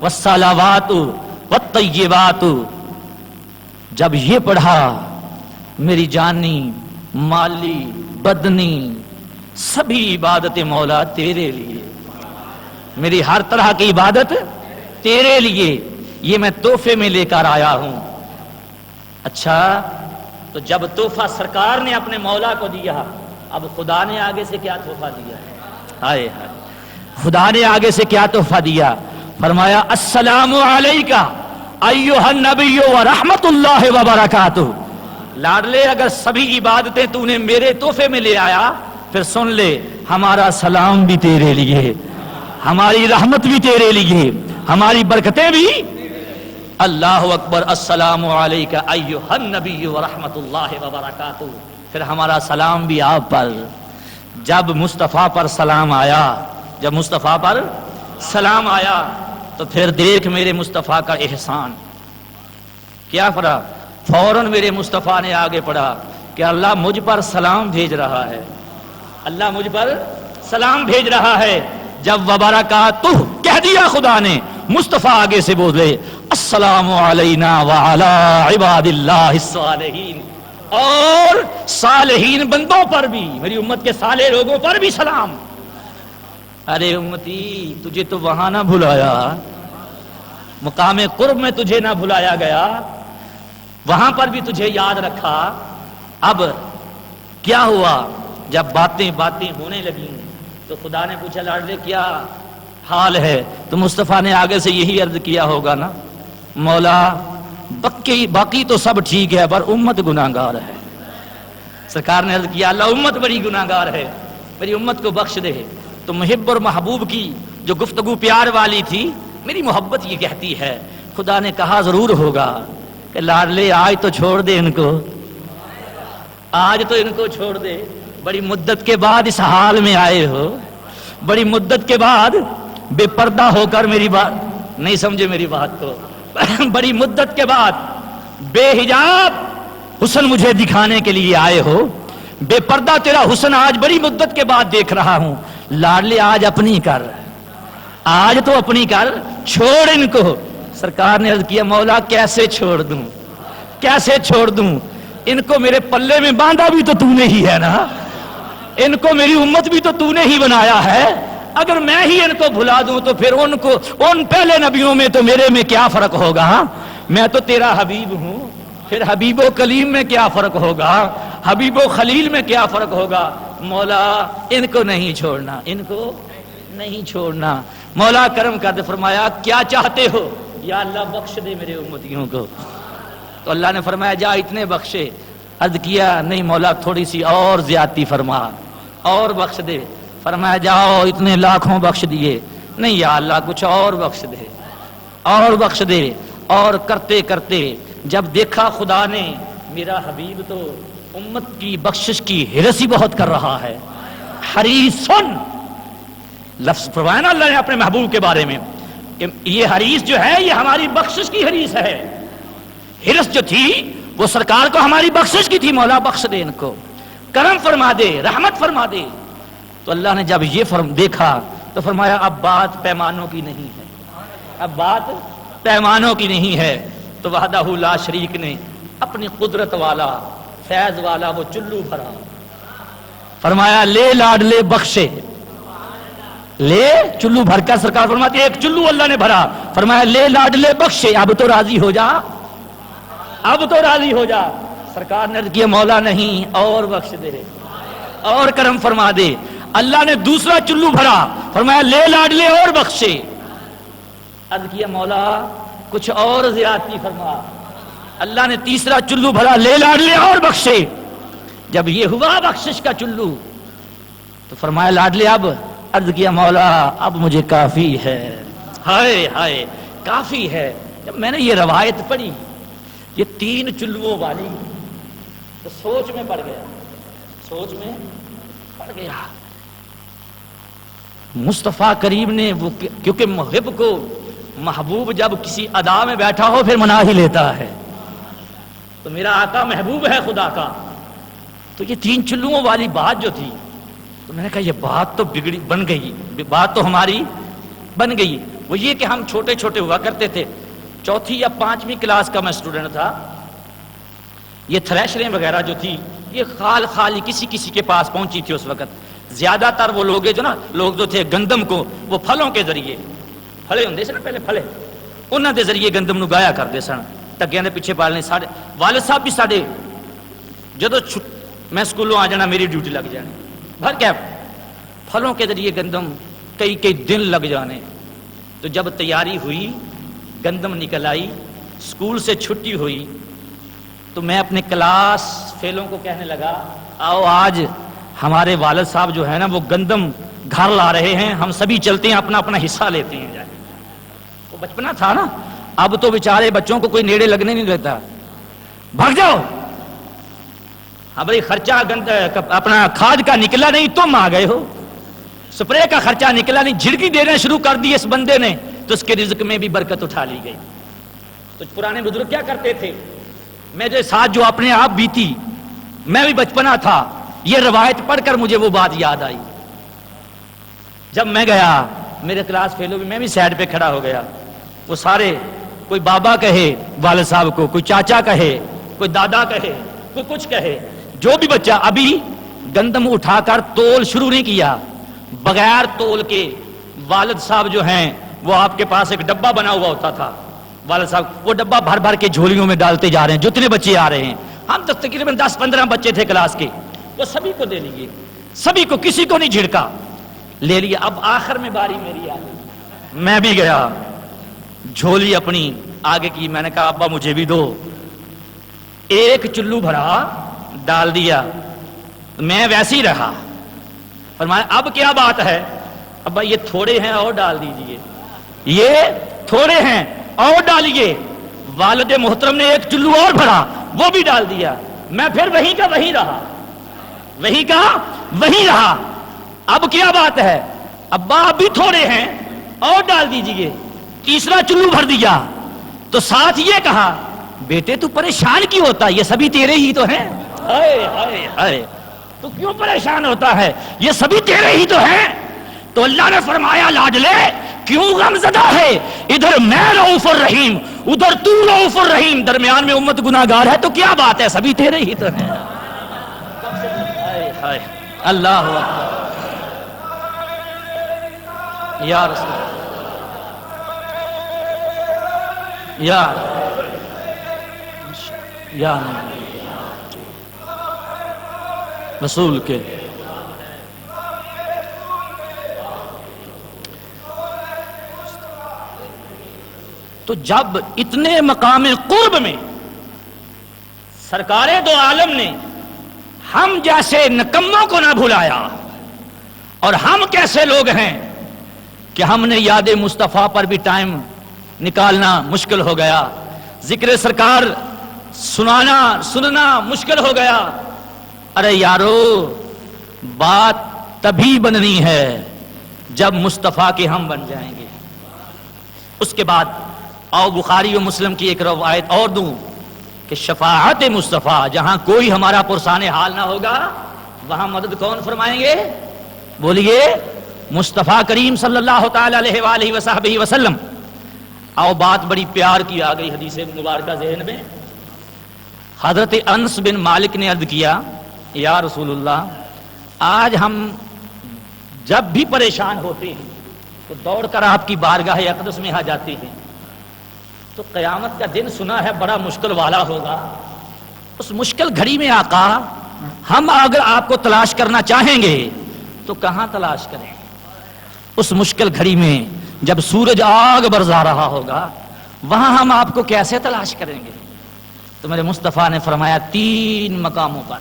والصلوات والطیبات، جب یہ پڑھا میری جانی مالی بدنی سبھی عبادت مولا تیرے لیے، میری ہر طرح کی عبادت تیرے لیے، یہ میں تحفے میں لے کر آیا ہوں۔ اچھا تو جب تحفہ سرکار نے اپنے مولا کو دیا، اب خدا نے آگے سے کیا تحفہ دیا؟ ہائے ہائے خدا نے آگے سے کیا تحفہ دیا؟ فرمایا السلام علیکہ ایھا النبی ورحمۃ اللہ وبرکاتہ۔ لاڈلے اگر سبھی عبادتیں تو نے میرے تحفے میں لے آیا، پھر سن لے ہمارا سلام بھی تیرے لیے، ہماری رحمت بھی تیرے لیے، ہماری برکتیں بھی۔ اللہ اکبر، السلام علیکہ ایھا النبی ورحمۃ اللہ وبرکاتہ۔ پھر ہمارا سلام بھی آپ پر۔ جب مصطفیٰ پر سلام آیا، جب مصطفیٰ پر سلام آیا تو پھر دیکھ میرے مصطفیٰ کا احسان کیا فرا، فوراً میرے مصطفیٰ نے آگے پڑھا کہ اللہ مجھ پر سلام بھیج رہا ہے، اللہ مجھ پر سلام بھیج رہا ہے۔ جب وبرکاتہ کہہ دیا خدا نے، مصطفیٰ آگے سے بولے السلام علینا وعلی عباد اللہ الصالحین، اور صالحین بندوں پر بھی، میری امت کے صالح لوگوں پر بھی سلام۔ ارے امتی تجھے تو وہاں نہ بھلایا، مقام قرب میں تجھے نہ بھلایا گیا، وہاں پر بھی تجھے یاد رکھا۔ اب کیا ہوا؟ جب باتیں ہونے لگی تو خدا نے پوچھا لاڈلے کیا حال ہے؟ تو مصطفیٰ نے آگے سے یہی عرض کیا ہوگا نا، مولا باقی تو سب ٹھیک ہے پر امت گناہگار ہے۔ سرکار نے عرض کیا اللہ امت بڑی گناہگار ہے، میری امت کو بخش دے۔ تو محب اور محبوب کی جو گفتگو پیار والی تھی، میری محبت یہ کہتی ہے، خدا نے کہا ضرور ہوگا کہ لاڈلے آج تو چھوڑ دے ان کو، آج تو ان کو چھوڑ دے، بڑی مدت کے بعد اس حال میں آئے ہو، بڑی مدت کے بعد بے پردہ ہو کر، میری بات نہیں سمجھے میری بات کو، بڑی مدت کے بعد بے حجاب حسن مجھے دکھانے کے لیے آئے ہو، بے پردہ تیرا حسن آج بڑی مدت کے بعد دیکھ رہا ہوں، لاڈلے آج اپنی کر، آج تو اپنی کر، چھوڑ ان کو۔ سرکار نے عرض کیا مولا کیسے چھوڑ دوں، کیسے چھوڑ دوں؟ ان کو میرے پلے میں باندھا بھی تو تو نے ہی ہے نا، ان کو میری امت بھی تو نے ہی بنایا ہے، اگر میں ہی ان کو بھلا دوں تو پھر ان پہلے نبیوں میں تو میرے میں کیا فرق ہوگا؟ میں تو تیرا حبیب ہوں، پھر حبیب و کلیم میں کیا فرق ہوگا؟ حبیب و خلیل میں کیا فرق ہوگا؟ مولا ان کو نہیں چھوڑنا، ان کو نہیں چھوڑنا۔ مولا کرم کر دے، فرمایا کیا چاہتے ہو؟ یا اللہ بخش دے میرے امتیوں کو۔ تو اللہ نے فرمایا جا اتنے بخشے۔ عرض کیا نہیں مولا تھوڑی سی اور زیادتی فرما، اور بخش دے۔ فرمایا جاؤ اتنے لاکھوں بخش دیے، نہیں یا اللہ کچھ اور بخش دے، اور بخش دے۔ اور کرتے کرتے جب دیکھا خدا نے میرا حبیب تو امت کی بخشش کی حرص ہی بہت کر رہا ہے، حریصن لفظ فرمایا نا اللہ نے اپنے محبوب کے بارے میں کہ یہ حریص جو ہے یہ ہماری بخشش کی حریص ہے۔ حرص جو تھی وہ سرکار کو ہماری بخشش کی تھی، مولا بخش دے ان کو، کرم فرما دے، رحمت فرما دے۔ تو اللہ نے جب یہ دیکھا تو فرمایا اب بات پیمانوں کی نہیں ہے، اب بات پیمانوں کی نہیں ہے۔ تو وحدہ لا شریک نے اپنی قدرت والا فیض والا وہ چلو بھرا، فرمایا لے لاڈلے بخشے، لے چلو بھر کر سرکار فرماتی ایک چلو اللہ نے بھرا، فرمایا لے لاڈلے بخشے، اب تو راضی ہو جا، اب تو راضی ہو جا۔ سرکار نے عرض کیا مولا نہیں اور بخش دے، اور کرم فرما دے۔ اللہ نے دوسرا چلو بھرا، فرمایا لے لاڈلے اور بخشے۔ عرض کیا مولا کچھ اور زیادتی فرما۔ اللہ نے تیسرا چلو بھرا، لے لاڈلے اور بخشے۔ جب یہ ہوا بخشش کا چلو تو فرمایا لاڈلے اب، عرض کیا مولا اب مجھے کافی ہے، ہائے ہائے کافی ہے۔ جب میں نے یہ روایت پڑھی یہ 3 چلوؤں والی تو سوچ میں پڑ گیا مصطفیٰ کریم نے وہ کیونکہ محب کو محبوب جب کسی ادا میں بیٹھا ہو پھر منا ہی لیتا ہے، تو میرا آقا محبوب ہے خدا کا، تو یہ 3 چلوؤں والی بات جو تھی تو میں نے کہا یہ بات تو بن گئی، بات تو ہماری بن گئی۔ وہ یہ کہ ہم چھوٹے چھوٹے ہوا کرتے تھے، 4 یا 5ویں کلاس کا میں اسٹوڈنٹ تھا، یہ تھریشریں وغیرہ جو تھی یہ خالی کسی کے پاس پہنچی تھی اس وقت۔ زیادہ تر وہ لوگ جو تھے گندم کو وہ پھلوں کے ذریعے، پھلے ہوندے سن پہلے پھلے انہاں دے ذریعے گندم نو گایا کرتے سن، ٹگیاں دے پیچھے پالنے۔ ساڈے والد صاحب بھی ساڈے جدو میں سکولوں آ جانا میری ڈیوٹی لگ جانی، بھر کے پھلوں کے ذریعے گندم کئی دن لگ جانے۔ تو جب تیاری ہوئی گندم نکل آئی، سکول سے چھٹی ہوئی، تو میں اپنے کلاس فیلوں کو کہنے لگا آؤ آج ہمارے والد صاحب جو ہے نا وہ گندم گھر لا رہے ہیں، ہم سبھی چلتے ہیں اپنا اپنا حصہ لیتے ہیں جائے۔ وہ بچپنا تھا نا، اب تو بیچارے بچوں کو کوئی نیڑے لگنے نہیں دیتا، بھاگ جاؤ۔ ہاں بھائی خرچہ اپنا کھاد کا نکلا نہیں، تم آ گئے ہو، سپرے کا خرچہ نکلا نہیں، جھڑکی دینا شروع کر دی اس بندے نے، تو اس کے رزق میں بھی برکت اٹھا لی گئی۔ تو پرانے بزرگ کیا کرتے تھے، میرے ساتھ جو اپنے آپ بیتی، میں بھی بچپنا تھا، یہ روایت پڑھ کر مجھے وہ بات یاد آئی۔ جب میں گیا میرے کلاس فیلو میں بھی سائڈ پہ کھڑا ہو گیا، وہ سارے کوئی بابا کہے والد صاحب کو، کوئی چاچا کہے، کوئی دادا کہے، کوئی کچھ کہے، جو بھی بچہ ابھی گندم اٹھا کر تول شروع نہیں کیا، بغیر تول کے والد صاحب جو ہیں وہ آپ کے پاس ایک ڈبہ بنا ہوا ہوتا تھا، والد صاحب وہ ڈبہ بھر بھر کے جھولیوں میں ڈالتے جا رہے ہیں، جتنے بچے آ رہے ہیں، ہم تو تقریباً 10-15 بچے تھے کلاس کے، وہ سبھی کو دے لیے، سبھی کو، کسی کو نہیں جھڑکا، لے لیا۔ اب آخر میں باری میری آ گئی، میں بھی گیا، جھولی اپنی آگے کی، میں نے کہا ابا مجھے بھی دو، 1 چلو بھرا ڈال دیا، میں ویسے ہی رہا۔ فرمایا اب کیا بات ہے، ابا یہ تھوڑے ہیں اور ڈال دیجئے، یہ تھوڑے ہیں اور ڈالیے۔ والد محترم نے 1 چلو اور بھرا، وہ بھی ڈال دیا، میں پھر وہیں کا وہیں رہا، وہیں کا وہیں رہا۔ اب کیا بات ہے، ابا اب بھی تھوڑے ہیں اور ڈال دیجئے، تیسرا چلو بھر دیا، تو ساتھ یہ کہا بیٹے تو پریشان کیوں ہوتا، یہ سبھی تیرے ہی تو ہیں، ہائے ہائے ہائے تو کیوں پریشان ہوتا ہے، یہ سبھی تیرے ہی تو ہیں۔ تو اللہ نے فرمایا لاڈلے کیوں غم زدہ ہے، ادھر میں رؤوف الرحیم ادھر تو رؤوف الرحیم، درمیان میں امت گناہگار ہے، تو کیا بات ہے، سبھی تیرے ہی تو ہیں۔ اللہ اکبر یا رسول یا رسول کے تو جب اتنے مقام قرب میں سرکار دو عالم نے ہم جیسے نکموں کو نہ بھلایا، اور ہم کیسے لوگ ہیں کہ ہم نے یاد مصطفیٰ پر بھی ٹائم نکالنا مشکل ہو گیا، ذکر سرکار سننا مشکل ہو گیا۔ ارے یارو بات تبھی بننی ہے جب مصطفیٰ کے ہم بن جائیں گے۔ اس کے بعد آؤ بخاری و مسلم کی ایک روایت اور دوں کہ شفاعت مصطفیٰ، جہاں کوئی ہمارا پرسان حال نہ ہوگا وہاں مدد کون فرمائیں گے، بولیے مصطفیٰ کریم صلی اللہ تعالی علیہ وآلہ وصحبہ وسلم۔ آؤ بات بڑی پیار کی آ گئی حدیث مبارکہ ذہن میں۔ حضرت انس بن مالک نے عرض کیا یا رسول اللہ، آج ہم جب بھی پریشان ہوتے ہیں تو دوڑ کر آپ کی بارگاہ اقدس میں آ جاتے ہیں، تو قیامت کا دن سنا ہے بڑا مشکل والا ہوگا، اس مشکل گھڑی میں آقا ہم اگر آپ کو تلاش کرنا چاہیں گے تو کہاں تلاش کریں، اس مشکل گھڑی میں جب سورج آگ برسا رہا ہوگا وہاں ہم آپ کو کیسے تلاش کریں گے؟ تو میرے مصطفیٰ نے فرمایا 3 مقاموں پر۔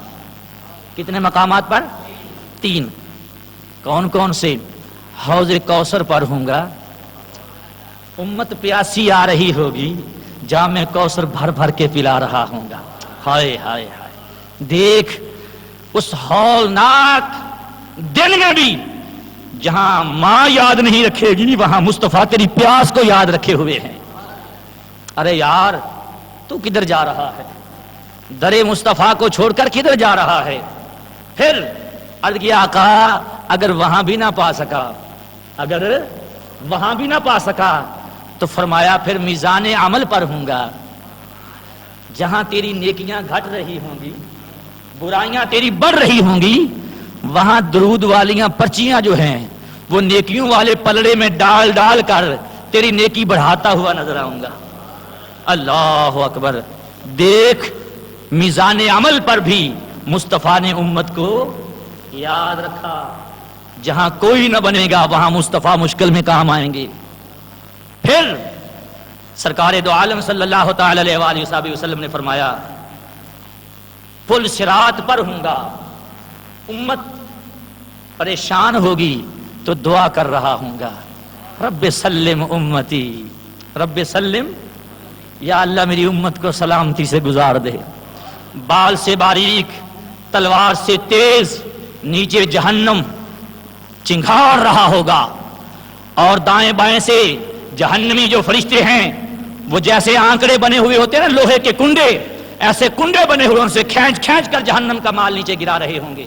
کتنے مقامات پر؟ 3۔ کون کون سے؟ حوض کوثر پر ہوں گا، امت پیاسی آ رہی ہوگی، جام کوثر بھر بھر کے پلا رہا ہوں گا. ہائے ہائے ہائے، دیکھ اس ہولناک دن میں بھی جہاں ماں یاد نہیں رکھے گی، وہاں مصطفیٰ تیری پیاس کو یاد رکھے ہوئے ہیں. ارے یار تو کدھر جا رہا ہے؟ در مصطفیٰ کو چھوڑ کر کدھر جا رہا ہے؟ پھر عرض کیا آقا اگر وہاں بھی نہ پا سکا، اگر وہاں بھی نہ پا سکا تو فرمایا پھر میزان عمل پر ہوں گا. جہاں تیری نیکیاں گھٹ رہی ہوں گی، برائیاں تیری بڑھ رہی ہوں گی، وہاں درود والیاں پرچیاں جو ہیں وہ نیکیوں والے پلڑے میں ڈال ڈال کر تیری نیکی بڑھاتا ہوا نظر آؤں گا. اللہ اکبر. دیکھ میزان عمل پر بھی مصطفیٰ نے امت کو یاد رکھا. جہاں کوئی نہ بنے گا وہاں مصطفیٰ مشکل میں کام آئیں گے. پھر سرکار دو عالم صلی اللہ تعالی علیہ وآلہ وسلم نے فرمایا پل صراط پر ہوں گا، امت پریشان ہوگی تو دعا کر رہا ہوں گا رب سلم امتی، رب سلم، یا اللہ میری امت کو سلامتی سے گزار دے. بال سے باریک تلوار سے تیز نیچے جہنم چنگھاڑ رہا ہوگا، اور دائیں بائیں سے جہنمی جو فرشتے ہیں وہ جیسے آنکڑے بنے ہوئے ہوتے ہیں نا لوہے کے کنڈے، ایسے کنڈے بنے ہوئے ان سے کھینچ کھینچ کر جہنم کا مال نیچے گرا رہے ہوں گے.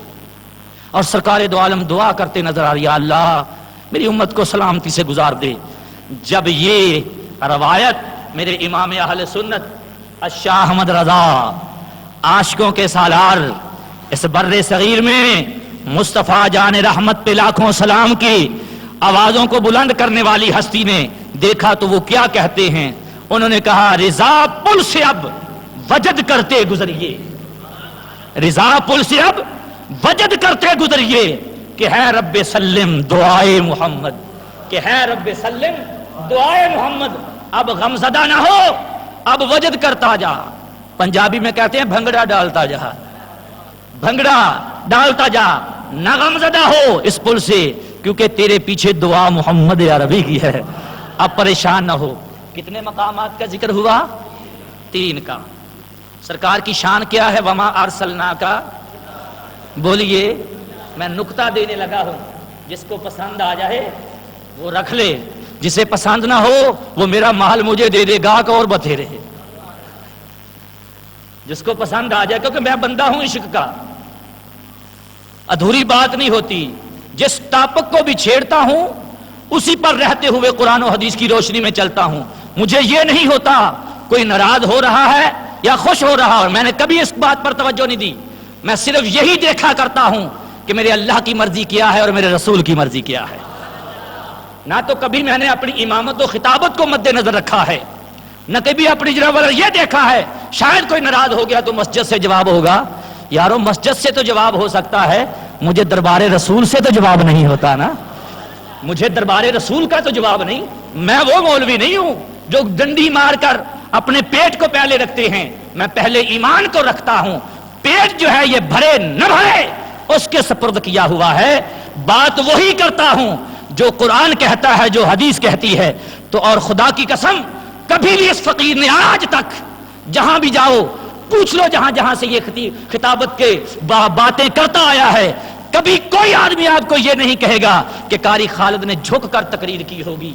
اور سرکار دو عالم دعا کرتے نظر آ رہی ہے اللہ میری امت کو سلامتی سے گزار دے. جب یہ روایت میرے امام اہل سنت الشاہ احمد رضا عاشقوں کے سالار اس بر صغیر میں مصطفیٰ جان رحمت پہ لاکھوں سلام کی آوازوں کو بلند کرنے والی ہستی نے دیکھا تو وہ کیا کہتے ہیں؟ انہوں نے کہا رضا پل سے اب وجد کرتے گزریے، رضا پل سے اب وجد کرتے گزریے کہ ہے رب سلم دعائے محمد، کہ ہے رب سلم دعائے محمد. اب غمزدہ نہ ہو، اب وجد کرتا جا. پنجابی میں کہتے ہیں بھنگڑا ڈالتا جا، بھنگڑا ڈالتا جا، نہ غمزدہ ہو اس پل سے کیونکہ تیرے پیچھے دعا محمد عربی کی ہے. اب پریشان نہ ہو. کتنے مقامات کا ذکر ہوا؟ 3 کا. سرکار کی شان کیا ہے؟ وما ارسلنا کا. بولیے میں نکتہ دینے لگا ہوں، جس کو پسند آ جائے وہ رکھ لے، جسے پسند نہ ہو وہ میرا مال مجھے دے دے گا اور بتھیرے. جس کو پسند آ جائے، کیونکہ میں بندہ ہوں عشق کا، ادھوری بات نہیں ہوتی. جس ٹاپک کو بھی چھیڑتا ہوں اسی پر رہتے ہوئے قرآن و حدیث کی روشنی میں چلتا ہوں. مجھے یہ نہیں ہوتا کوئی ناراض ہو رہا ہے یا خوش ہو رہا ہے، میں نے کبھی اس بات پر توجہ نہیں دی. میں صرف یہی دیکھا کرتا ہوں کہ میرے اللہ کی مرضی کیا ہے اور میرے رسول کی مرضی کیا ہے. نہ تو کبھی میں نے اپنی امامت و خطابت کو مد نظر رکھا ہے، نہ کبھی اپنی جناب یہ دیکھا ہے شاید کوئی ناراض ہو گیا تو مسجد سے جواب ہوگا. یارو مسجد سے تو جواب ہو سکتا ہے، مجھے دربار رسول سے تو جواب نہیں ہوتا نا. مجھے دربار رسول کا تو جواب نہیں. میں وہ مولوی نہیں ہوں جو ڈنڈی مار کر اپنے پیٹ کو پہلے رکھتے ہیں. میں پہلے ایمان کو رکھتا ہوں. پیٹ جو ہے یہ بھرے نہ بھرے اس کے سپرد کیا ہوا ہے. بات وہی کرتا ہوں جو قرآن کہتا ہے، جو حدیث کہتی ہے. تو اور خدا کی قسم کبھی بھی اس فقیر نے آج تک جہاں بھی جاؤ پوچھ لو جہاں جہاں سے یہ خطابت کے باتیں کرتا آیا ہے، کبھی کوئی آدمی آپ کو یہ نہیں کہے گا کہ قاری خالد نے جھک کر تقریر کی ہوگی،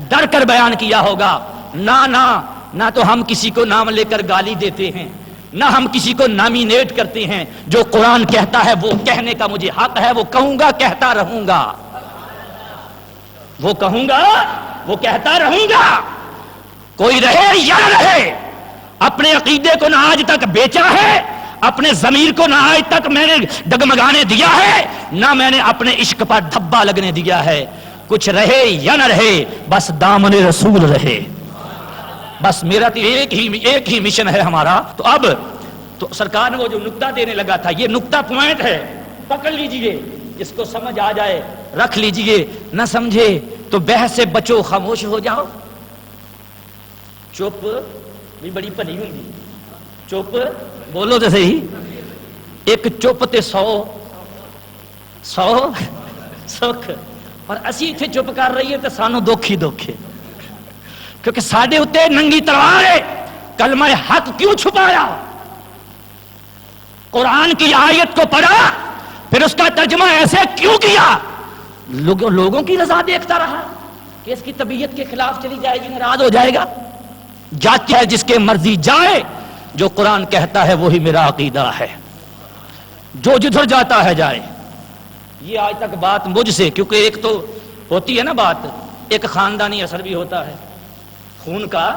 ڈر کر بیان کیا ہوگا. نہ تو ہم کسی کو نام لے کر گالی دیتے ہیں، نہ ہم کسی کو نامینیٹ کرتے ہیں. جو قرآن کہتا ہے وہ کہنے کا مجھے حق ہے، وہ کہوں گا، کہتا رہوں گا. وہ کہوں گا، وہ کہتا رہوں گا. کوئی رہے یا نہ رہے، اپنے عقیدے کو نہ آج تک بیچا ہے، اپنے ضمیر کو نہ آج تک میں نے ڈگمگانے دیا ہے، نہ میں نے اپنے عشق پر دھبا لگنے دیا ہے. کچھ رہے یا نہ رہے بس دامن رسول رہے. بس میرا تو ایک ہی مشن ہے ہمارا. تو اب تو سرکار نے وہ جو نکتہ دینے لگا تھا، یہ نکتہ پوائنٹ ہے، پکڑ لیجئے. جس کو سمجھ آ جائے رکھ لیجئے، نہ سمجھے تو بحث سے بچو، خاموش ہو جاؤ. چپ بھی بڑی بھلی ہوں گی. چپ بولو تو صحیح. ایک چپ تے 100 سکھ. اور اسی اتنے چپ کر رہی ہے تو سانو دکھ ہی دکھ ہے. کیونکہ ساڈے اتنے ننگی تلوار ہے، کلمہ حق کیوں چھپایا؟ قرآن کی آیت کو پڑھا پھر اس کا ترجمہ ایسے کیوں کیا؟ لوگوں کی رضا دیکھتا رہا کہ اس کی طبیعت کے خلاف چلی جائے گی، ناراض ہو جائے گا۔ جاتا ہے جس کے مرضی جائے، جو قرآن کہتا ہے وہی میرا عقیدہ ہے، جو جدھر جاتا ہے جائے۔ یہ آج تک بات مجھ سے، کیونکہ ایک تو ہوتی ہے نا بات، ایک خاندانی اثر بھی ہوتا ہے خون کا،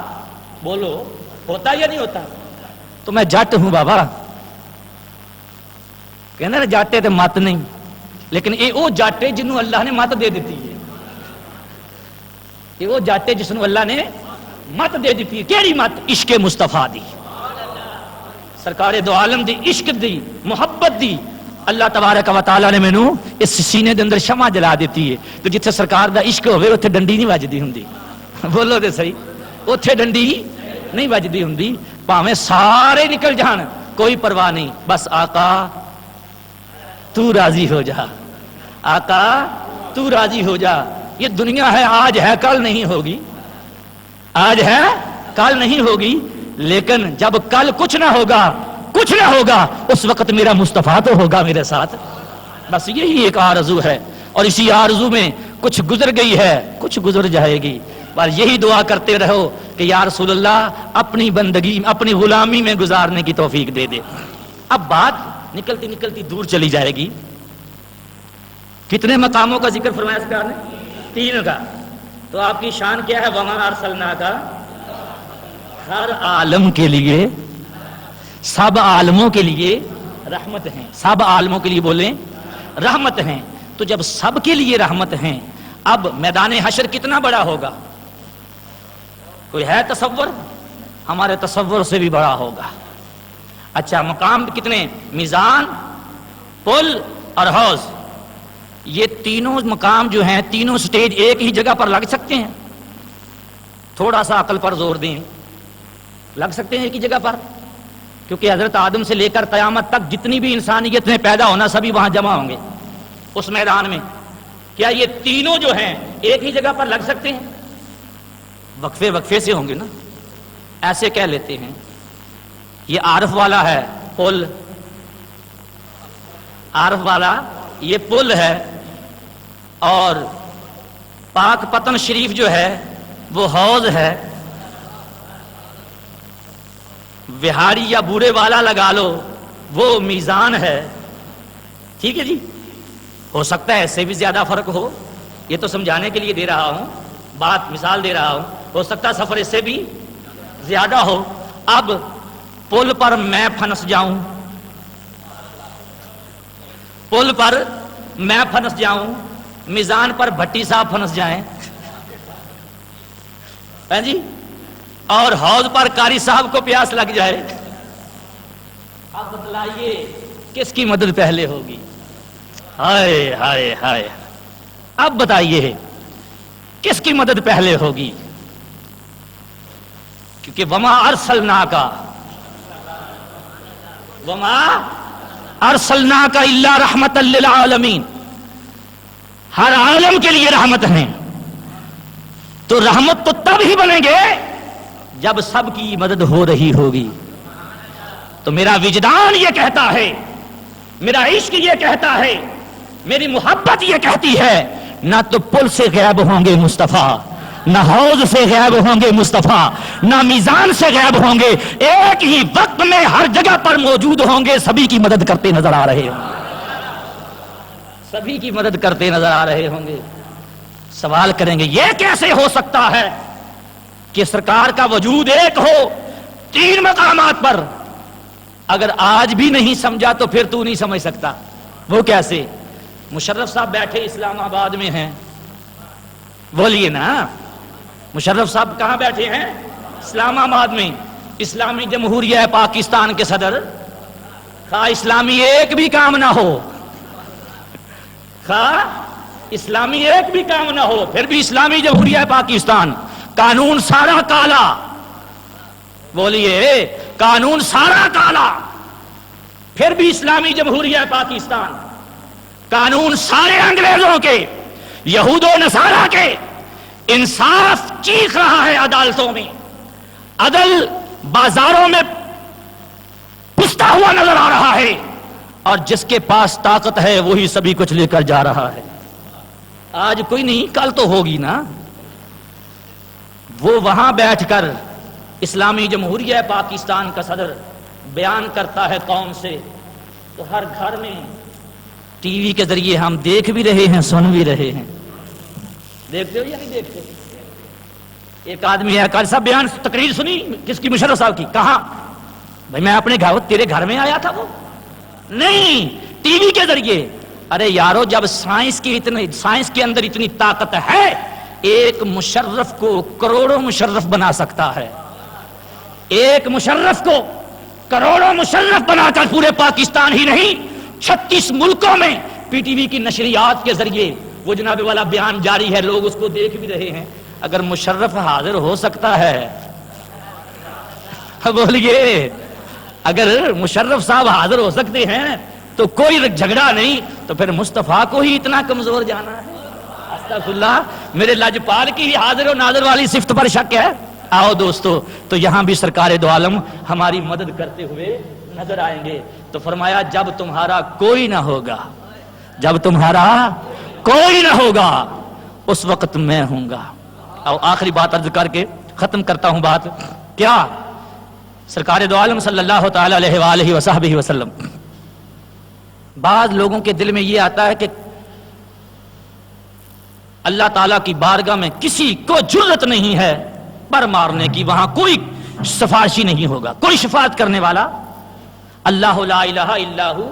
بولو ہوتا یا نہیں ہوتا؟ تو میں جٹ ہوں بابا، کہنا نا جاٹے تو مت نہیں، لیکن یہ وہ جاٹے جنہوں اللہ نے مت دے دیتی ہے، یہ وہ جاٹے جس نو اللہ نے مت دے دیتی ہے۔ کیڑی مت؟ عشق مصطفیٰ دی، سرکار دو عالم دی عشق دی، محبت دی۔ اللہ تبارک و تعالی نے مینوں اس سینے دے اندر شمع جلا دیتی ہے، تو جتھے سرکار دا عشق ہوئے اتھے ڈنڈی نہیں وجدی ہوندی، بولو تے صحیح، اتھے ڈنڈی نہیں وجدی ہوندی، پاویں سارے نکل جان کوئی پرواہ نہیں، بس آقا تو راضی ہو جا، آقا تو راضی ہو جا۔ یہ دنیا ہے، آج ہے کل نہیں ہوگی، آج ہے کل نہیں ہوگی، لیکن جب کل کچھ نہ ہوگا، کچھ نہ ہوگا، اس وقت میرا مصطفیٰ تو ہوگا میرے ساتھ۔ بس یہی ایک آرزو ہے، اور اسی آرزو میں کچھ گزر گئی ہے، کچھ گزر جائے گی، پر یہی دعا کرتے رہو کہ یا رسول اللہ اپنی بندگی، اپنی غلامی میں گزارنے کی توفیق دے دے۔ اب بات نکلتی نکلتی دور چلی جائے گی۔ کتنے مقاموں کا ذکر فرمایا سرکار نے؟ 3 کا۔ تو آپ کی شان کیا ہے؟ وما ارسلناک، ہر عالم کے لیے، سب عالموں کے لیے رحمت ہیں، سب عالموں کے لیے بولیں رحمت ہیں۔ تو جب سب کے لیے رحمت ہیں، اب میدان حشر کتنا بڑا ہوگا؟ کوئی ہے تصور؟ ہمارے تصور سے بھی بڑا ہوگا۔ اچھا، مقام کتنے؟ میزان، پل اور حوض، یہ تینوں مقام جو ہیں، تینوں سٹیج ایک ہی جگہ پر لگ سکتے ہیں؟ تھوڑا سا عقل پر زور دیں، لگ سکتے ہیں ایک ہی جگہ پر؟ کیونکہ حضرت آدم سے لے کر قیامت تک جتنی بھی انسانیت میں پیدا ہونا سبھی وہاں جمع ہوں گے اس میدان میں۔ کیا یہ تینوں جو ہیں ایک ہی جگہ پر لگ سکتے ہیں؟ وقفے وقفے سے ہوں گے نا، ایسے کہہ لیتے ہیں یہ عارف والا ہے پل، عارف والا یہ پل ہے، اور پاک پتن شریف جو ہے وہ حوض ہے، وہاری یا بورے والا لگا لو وہ میزان ہے۔ ٹھیک ہے جی، ہو سکتا ہے اس سے بھی زیادہ فرق ہو، یہ تو سمجھانے کے لیے دے رہا ہوں بات، مثال دے رہا ہوں، ہو سکتا ہے سفر اس سے بھی زیادہ ہو۔ اب پل پر میں پھنس جاؤں، پل پر میں پھنس جاؤں، میزان پر بھٹی صاحب پھنس جائیں، ہے جی، اور حوض پر قاری صاحب کو پیاس لگ جائے، اب بتلائیے کس کی مدد پہلے ہوگی؟ ہائے ہائے ہائے، اب بتائیے کس کی مدد پہلے ہوگی؟ کیونکہ وما ارسلناک، وما ارسلناک الا رحمت للعالمین، ہر عالم کے لیے رحمت ہیں۔ تو رحمت تو تب ہی بنیں گے جب سب کی مدد ہو رہی ہوگی۔ تو میرا وجدان یہ کہتا ہے، میرا عشق یہ کہتا ہے، میری محبت یہ کہتی ہے، نہ تو پل سے غائب ہوں گے مصطفیٰ، نہ حوض سے غائب ہوں گے مصطفیٰ، نہ میزان سے غائب ہوں گے، ایک ہی وقت میں ہر جگہ پر موجود ہوں گے، سبھی کی مدد کرتے نظر آ رہے ہوں گے، سبھی کی مدد کرتے نظر آ رہے ہوں گے۔ سوال کریں گے یہ کیسے ہو سکتا ہے کہ سرکار کا وجود ایک ہو 3 مقامات پر؟ اگر آج بھی نہیں سمجھا تو پھر تو نہیں سمجھ سکتا۔ وہ کیسے؟ مشرف صاحب بیٹھے اسلام آباد میں ہیں، بولیے نا، مشرف صاحب کہاں بیٹھے ہیں؟ اسلام آباد میں، اسلامی جمہوریہ پاکستان کے صدر، خواہ اسلامی ایک بھی کام نہ ہو، خواہ اسلامی ایک بھی کام نہ ہو، پھر بھی اسلامی جمہوریہ پاکستان، قانون سارا کالا، بولیے قانون سارا کالا، پھر بھی اسلامی جمہوریہ پاکستان، قانون سارے انگریزوں کے، یہود و نصارہ کے، انصاف چیخ رہا ہے عدالتوں میں، عدل بازاروں میں پستا ہوا نظر آ رہا ہے، اور جس کے پاس طاقت ہے وہی سبھی کچھ لے کر جا رہا ہے۔ آج کوئی نہیں، کل تو ہوگی نا۔ وہ وہاں بیٹھ کر اسلامی جمہوریہ پاکستان کا صدر بیان کرتا ہے قوم سے، تو ہر گھر میں ٹی وی کے ذریعے ہم دیکھ بھی رہے ہیں، سن بھی رہے ہیں۔ دیکھتے ہو یا نہیں دیکھتے؟ ایک آدمی ہے، کل سب بیان تقریر سنی کس کی؟ مشرف صاحب کی۔ کہاں بھائی؟ میں اپنے گھر، تیرے گھر میں آیا تھا وہ؟ نہیں، ٹی وی کے ذریعے۔ ارے یارو، جب سائنس کے اندر اتنی طاقت ہے، ایک مشرف کو کروڑوں مشرف بنا سکتا ہے، ایک مشرف کو کروڑوں مشرف بنا کر پورے پاکستان ہی نہیں 36 ملکوں میں پی ٹی وی کی نشریات کے ذریعے وہ جناب والا بیان جاری ہے، لوگ اس کو دیکھ بھی رہے ہیں۔ اگر مشرف حاضر ہو سکتا ہے، بولیے، اگر مشرف صاحب حاضر ہو سکتے ہیں تو کوئی جھگڑا نہیں، تو پھر مصطفیٰ کو ہی اتنا کمزور جانا ہے؟ استغفر اللہ، میرے لاجپال کی ہی حاضر و ناظر والی صفت پر شک ہے؟ آؤ دوستو، تو یہاں بھی سرکار دو عالم ہماری مدد کرتے ہوئے نظر آئیں گے۔ تو فرمایا جب تمہارا کوئی نہ ہوگا، جب تمہارا کوئی نہ ہوگا، اس وقت میں ہوں گا۔ اور آخری بات عرض کر کے ختم کرتا ہوں بات، کیا سرکار دو عالم صلی اللہ تعالی علیہ وآلہ وصحبہ وسلم، بعض لوگوں کے دل میں یہ آتا ہے کہ اللہ تعالیٰ کی بارگاہ میں کسی کو جرأت نہیں ہے پر مارنے کی، وہاں کوئی سفارشی نہیں ہوگا، کوئی شفاعت کرنے والا۔ اللہ لا الہ الا ہو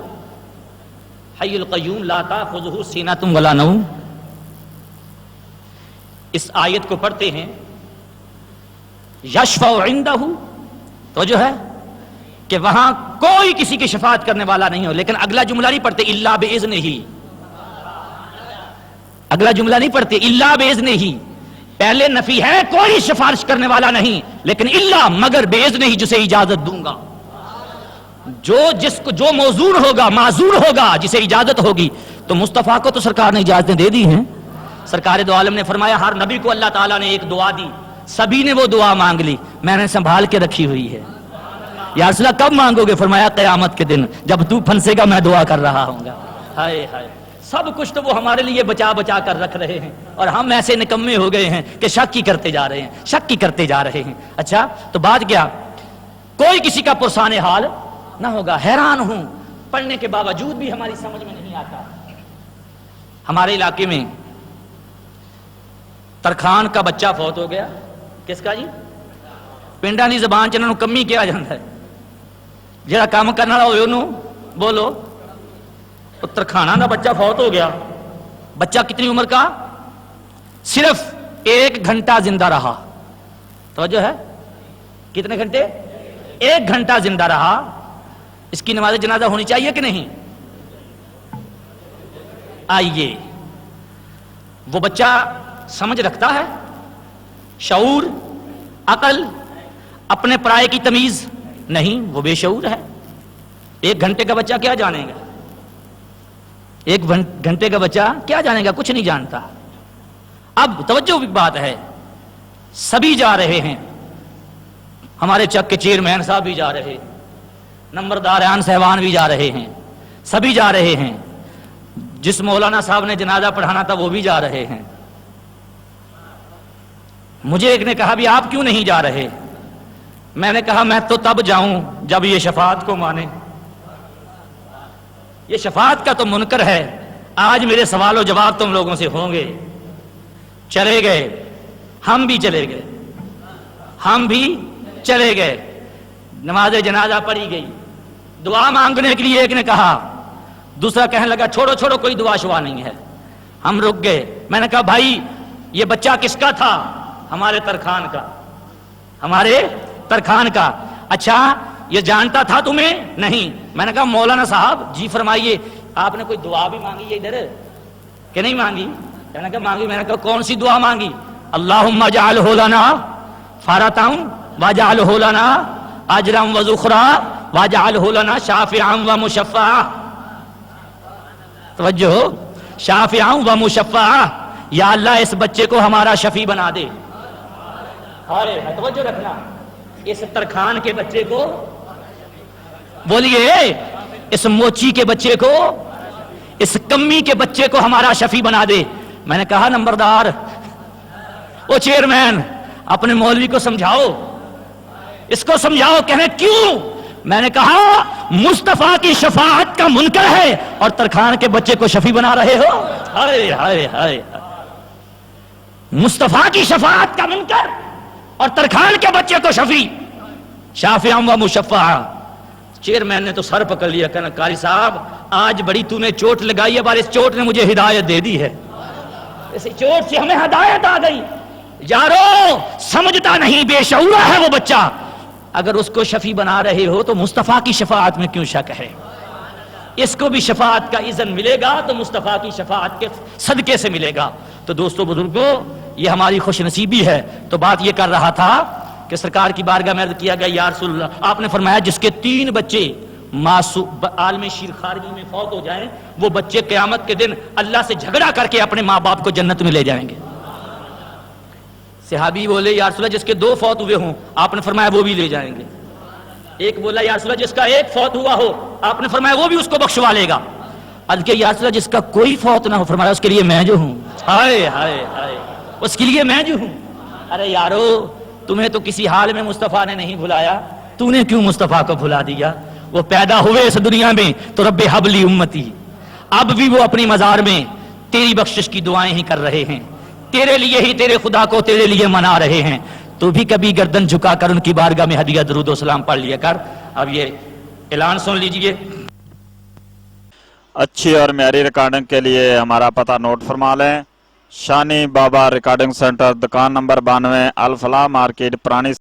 حی القیوم لا تاخذہ سینۃ ولا نوم، اس آیت کو پڑھتے ہیں، یشفع عندہ، تو جو ہے کہ وہاں کوئی کسی کی شفاعت کرنے والا نہیں ہو، لیکن اگلا جملہ نہیں پڑھتے الا باذنہ، اگلا جملہ نہیں پڑھتے الا باذنہ، پہلے نفی ہے کوئی سفارش کرنے والا نہیں، لیکن الا مگر باذنہ جسے اجازت دوں گا، جو موزون ہوگا، معذور ہوگا، جسے اجازت ہوگی۔ تو مصطفیٰ کو تو سرکار نے اجازتیں دے دی ہیں۔ سرکار دو عالم نے فرمایا ہر نبی کو اللہ تعالیٰ نے ایک دعا دی، سبھی نے وہ دعا مانگ لی، میں نے سنبھال کے رکھی ہوئی ہے۔ یا رسول اللہ کب مانگو گے؟ فرمایا قیامت کے دن، جب تو پھنسے گا میں دعا کر رہا ہوں گا۔ ہائے ہائے، سب کچھ تو وہ ہمارے لیے بچا بچا کر رکھ رہے ہیں، اور ہم ایسے نکمے ہو گئے ہیں کہ شک ہی کرتے جا رہے ہیں، شک ہی کرتے جا رہے ہیں۔ اچھا، تو بات کیا؟ کوئی کسی کا پرسان حال نہ ہوگا۔ حیران ہوں، پڑھنے کے باوجود بھی ہماری سمجھ میں نہیں آتا۔ ہمارے علاقے میں ترخان کا بچہ فوت ہو گیا۔ کس کا جی؟ پنڈانی زبان چ کمی کیا جاتا ہے، جہاں کام کرنے والا ہوئے انہوں بولو۔ ترخانہ کا بچہ فوت ہو گیا، بچہ کتنی عمر کا؟ صرف 1 گھنٹہ زندہ رہا۔ توجہ ہے، کتنے گھنٹے؟ 1 گھنٹہ زندہ رہا۔ اس کی نماز جنازہ ہونی چاہیے کہ نہیں؟ آئیے، وہ بچہ سمجھ رکھتا ہے، شعور، عقل، اپنے پرائے کی تمیز نہیں، وہ بے شعور ہے۔ 1 گھنٹے کا بچہ کیا جانے گا؟ 1 گھنٹے کا بچہ کیا جانے گا؟ کچھ نہیں جانتا۔ اب توجہ کی بات ہے، سبھی جا رہے ہیں، ہمارے چک کے چیئرمین صاحب بھی جا رہے ہیں، نمبرداران صاحبان بھی جا رہے ہیں، سبھی جا رہے ہیں، جس مولانا صاحب نے جنازہ پڑھانا تھا وہ بھی جا رہے ہیں۔ مجھے ایک نے کہا بھی آپ کیوں نہیں جا رہے؟ میں نے کہا میں تو تب جاؤں جب یہ شفاعت کو مانے، یہ شفاعت کا تو منکر ہے۔ آج میرے سوال و جواب تم لوگوں سے ہوں گے۔ چلے گئے، ہم بھی چلے گئے، ہم بھی چلے گئے، نماز جنازہ پڑھی گئی، دعا مانگنے کے لیے ایک نے کہا، دوسرا کہنے لگا چھوڑو چھوڑو کوئی دعا شوا نہیں ہے۔ ہم رک گئے، میں نے کہا بھائی یہ بچہ کس کا تھا؟ ہمارے ترخان کا، ہمارے ترخان کا۔ اچھا یہ جانتا تھا تمہیں؟ نہیں۔ میں نے کہا مولانا صاحب جی فرمائیے، آپ نے کوئی دعا بھی مانگی ہے ادھر کہ نہیں مانگی؟ میں نے کہا مانگی۔ میں نے کہا کون سی دعا مانگی؟ اللہم اجعلہ لنا فرطا واجعلہ لنا اجرا وذخرا واجعلہ لنا شافعا ومشفعا۔ توجہ، شافعا ومشفعا، یا اللہ اس بچے کو ہمارا شفیع بنا دے. ارے توجہ رکھنا, اس ترخان کے بچے کو, بولیے اس موچی کے بچے کو, اس کمی کے بچے کو ہمارا شفیع بنا دے. میں نے کہا نمبردار, او چیئرمین, اپنے مولوی کو سمجھاؤ, اس کو سمجھاؤ. کہنے کیوں؟ میں نے کہا مصطفیٰ کی شفاعت کا منکر ہے اور ترخان کے بچے کو شفیع بنا رہے ہو. ہائے ہائے ہائے, مصطفیٰ کی شفاعت کا منکر اور ترخان کے بچے کو شفیع, شافعاً و مشفعاً. چیئرمین نے تو سر پکڑ لیا, کہنا قاری صاحب آج بڑی تو نے چوٹ لگائی ہے, پر اس چوٹ نے مجھے ہدایت دے دی ہے, اس چوٹ سے ہمیں ہدایت آ گئی. یارو سمجھتا نہیں, بے شعور ہے وہ بچہ. اگر اس کو شفیع بنا رہے ہو تو مصطفیٰ کی شفاعت میں کیوں شک ہے؟ اس کو بھی شفاعت کا اذن ملے گا تو مصطفیٰ کی شفاعت کے صدقے سے ملے گا. تو دوستو بزرگوں, یہ ہماری خوش نصیبی ہے. تو بات یہ کر رہا تھا کہ سرکار کی بارگاہ میں عرض کیا گیا یا رسول اللہ, آپ نے فرمایا جس کے 3 بچے عالم شیر خارجی میں فوت ہو جائیں, وہ بچے قیامت کے دن اللہ سے جھگڑا کر کے اپنے ماں باپ کو جنت میں لے جائیں گے. صحابی بولے یا رسول اللہ جس کے 2 فوت ہوئے ہوں, آپ نے فرمایا وہ بھی لے جائیں گے. ایک بولا یا رسول اللہ جس کا 1 فوت ہوا ہو, آپ نے فرمایا وہ بھی اس کو بخشوا لے گا. عرض کہ یا رسول اللہ جس کا کوئی فوت نہ ہو, فرمایا اس کے لیے میں جو ہوں. ہائے ہائے ہائے, اس کے لیے میں جو ہوں. ارے یارو تمہیں تو کسی حال میں مصطفیٰ نے نہیں بھلایا, تو نے کیوں مصطفیٰ کو بھلا دیا؟ وہ پیدا ہوئے اس دنیا میں تو رب حبلی امتی, اب بھی وہ اپنی مزار میں تیری بخشش کی دعائیں ہی کر رہے ہیں, تیرے لیے ہی تیرے خدا کو تیرے لیے منا رہے ہیں. تو بھی کبھی گردن جھکا کر ان کی بارگاہ میں ہدیہ درود و سلام پڑھ لیا کر. اب یہ اعلان سن لیجئے. اچھی اور معیاری ریکارڈنگ کے لیے ہمارا پتہ نوٹ فرما لیں. شانی بابا ریکارڈنگ سینٹر, دکان نمبر 92, الفلاح مارکیٹ, پرانی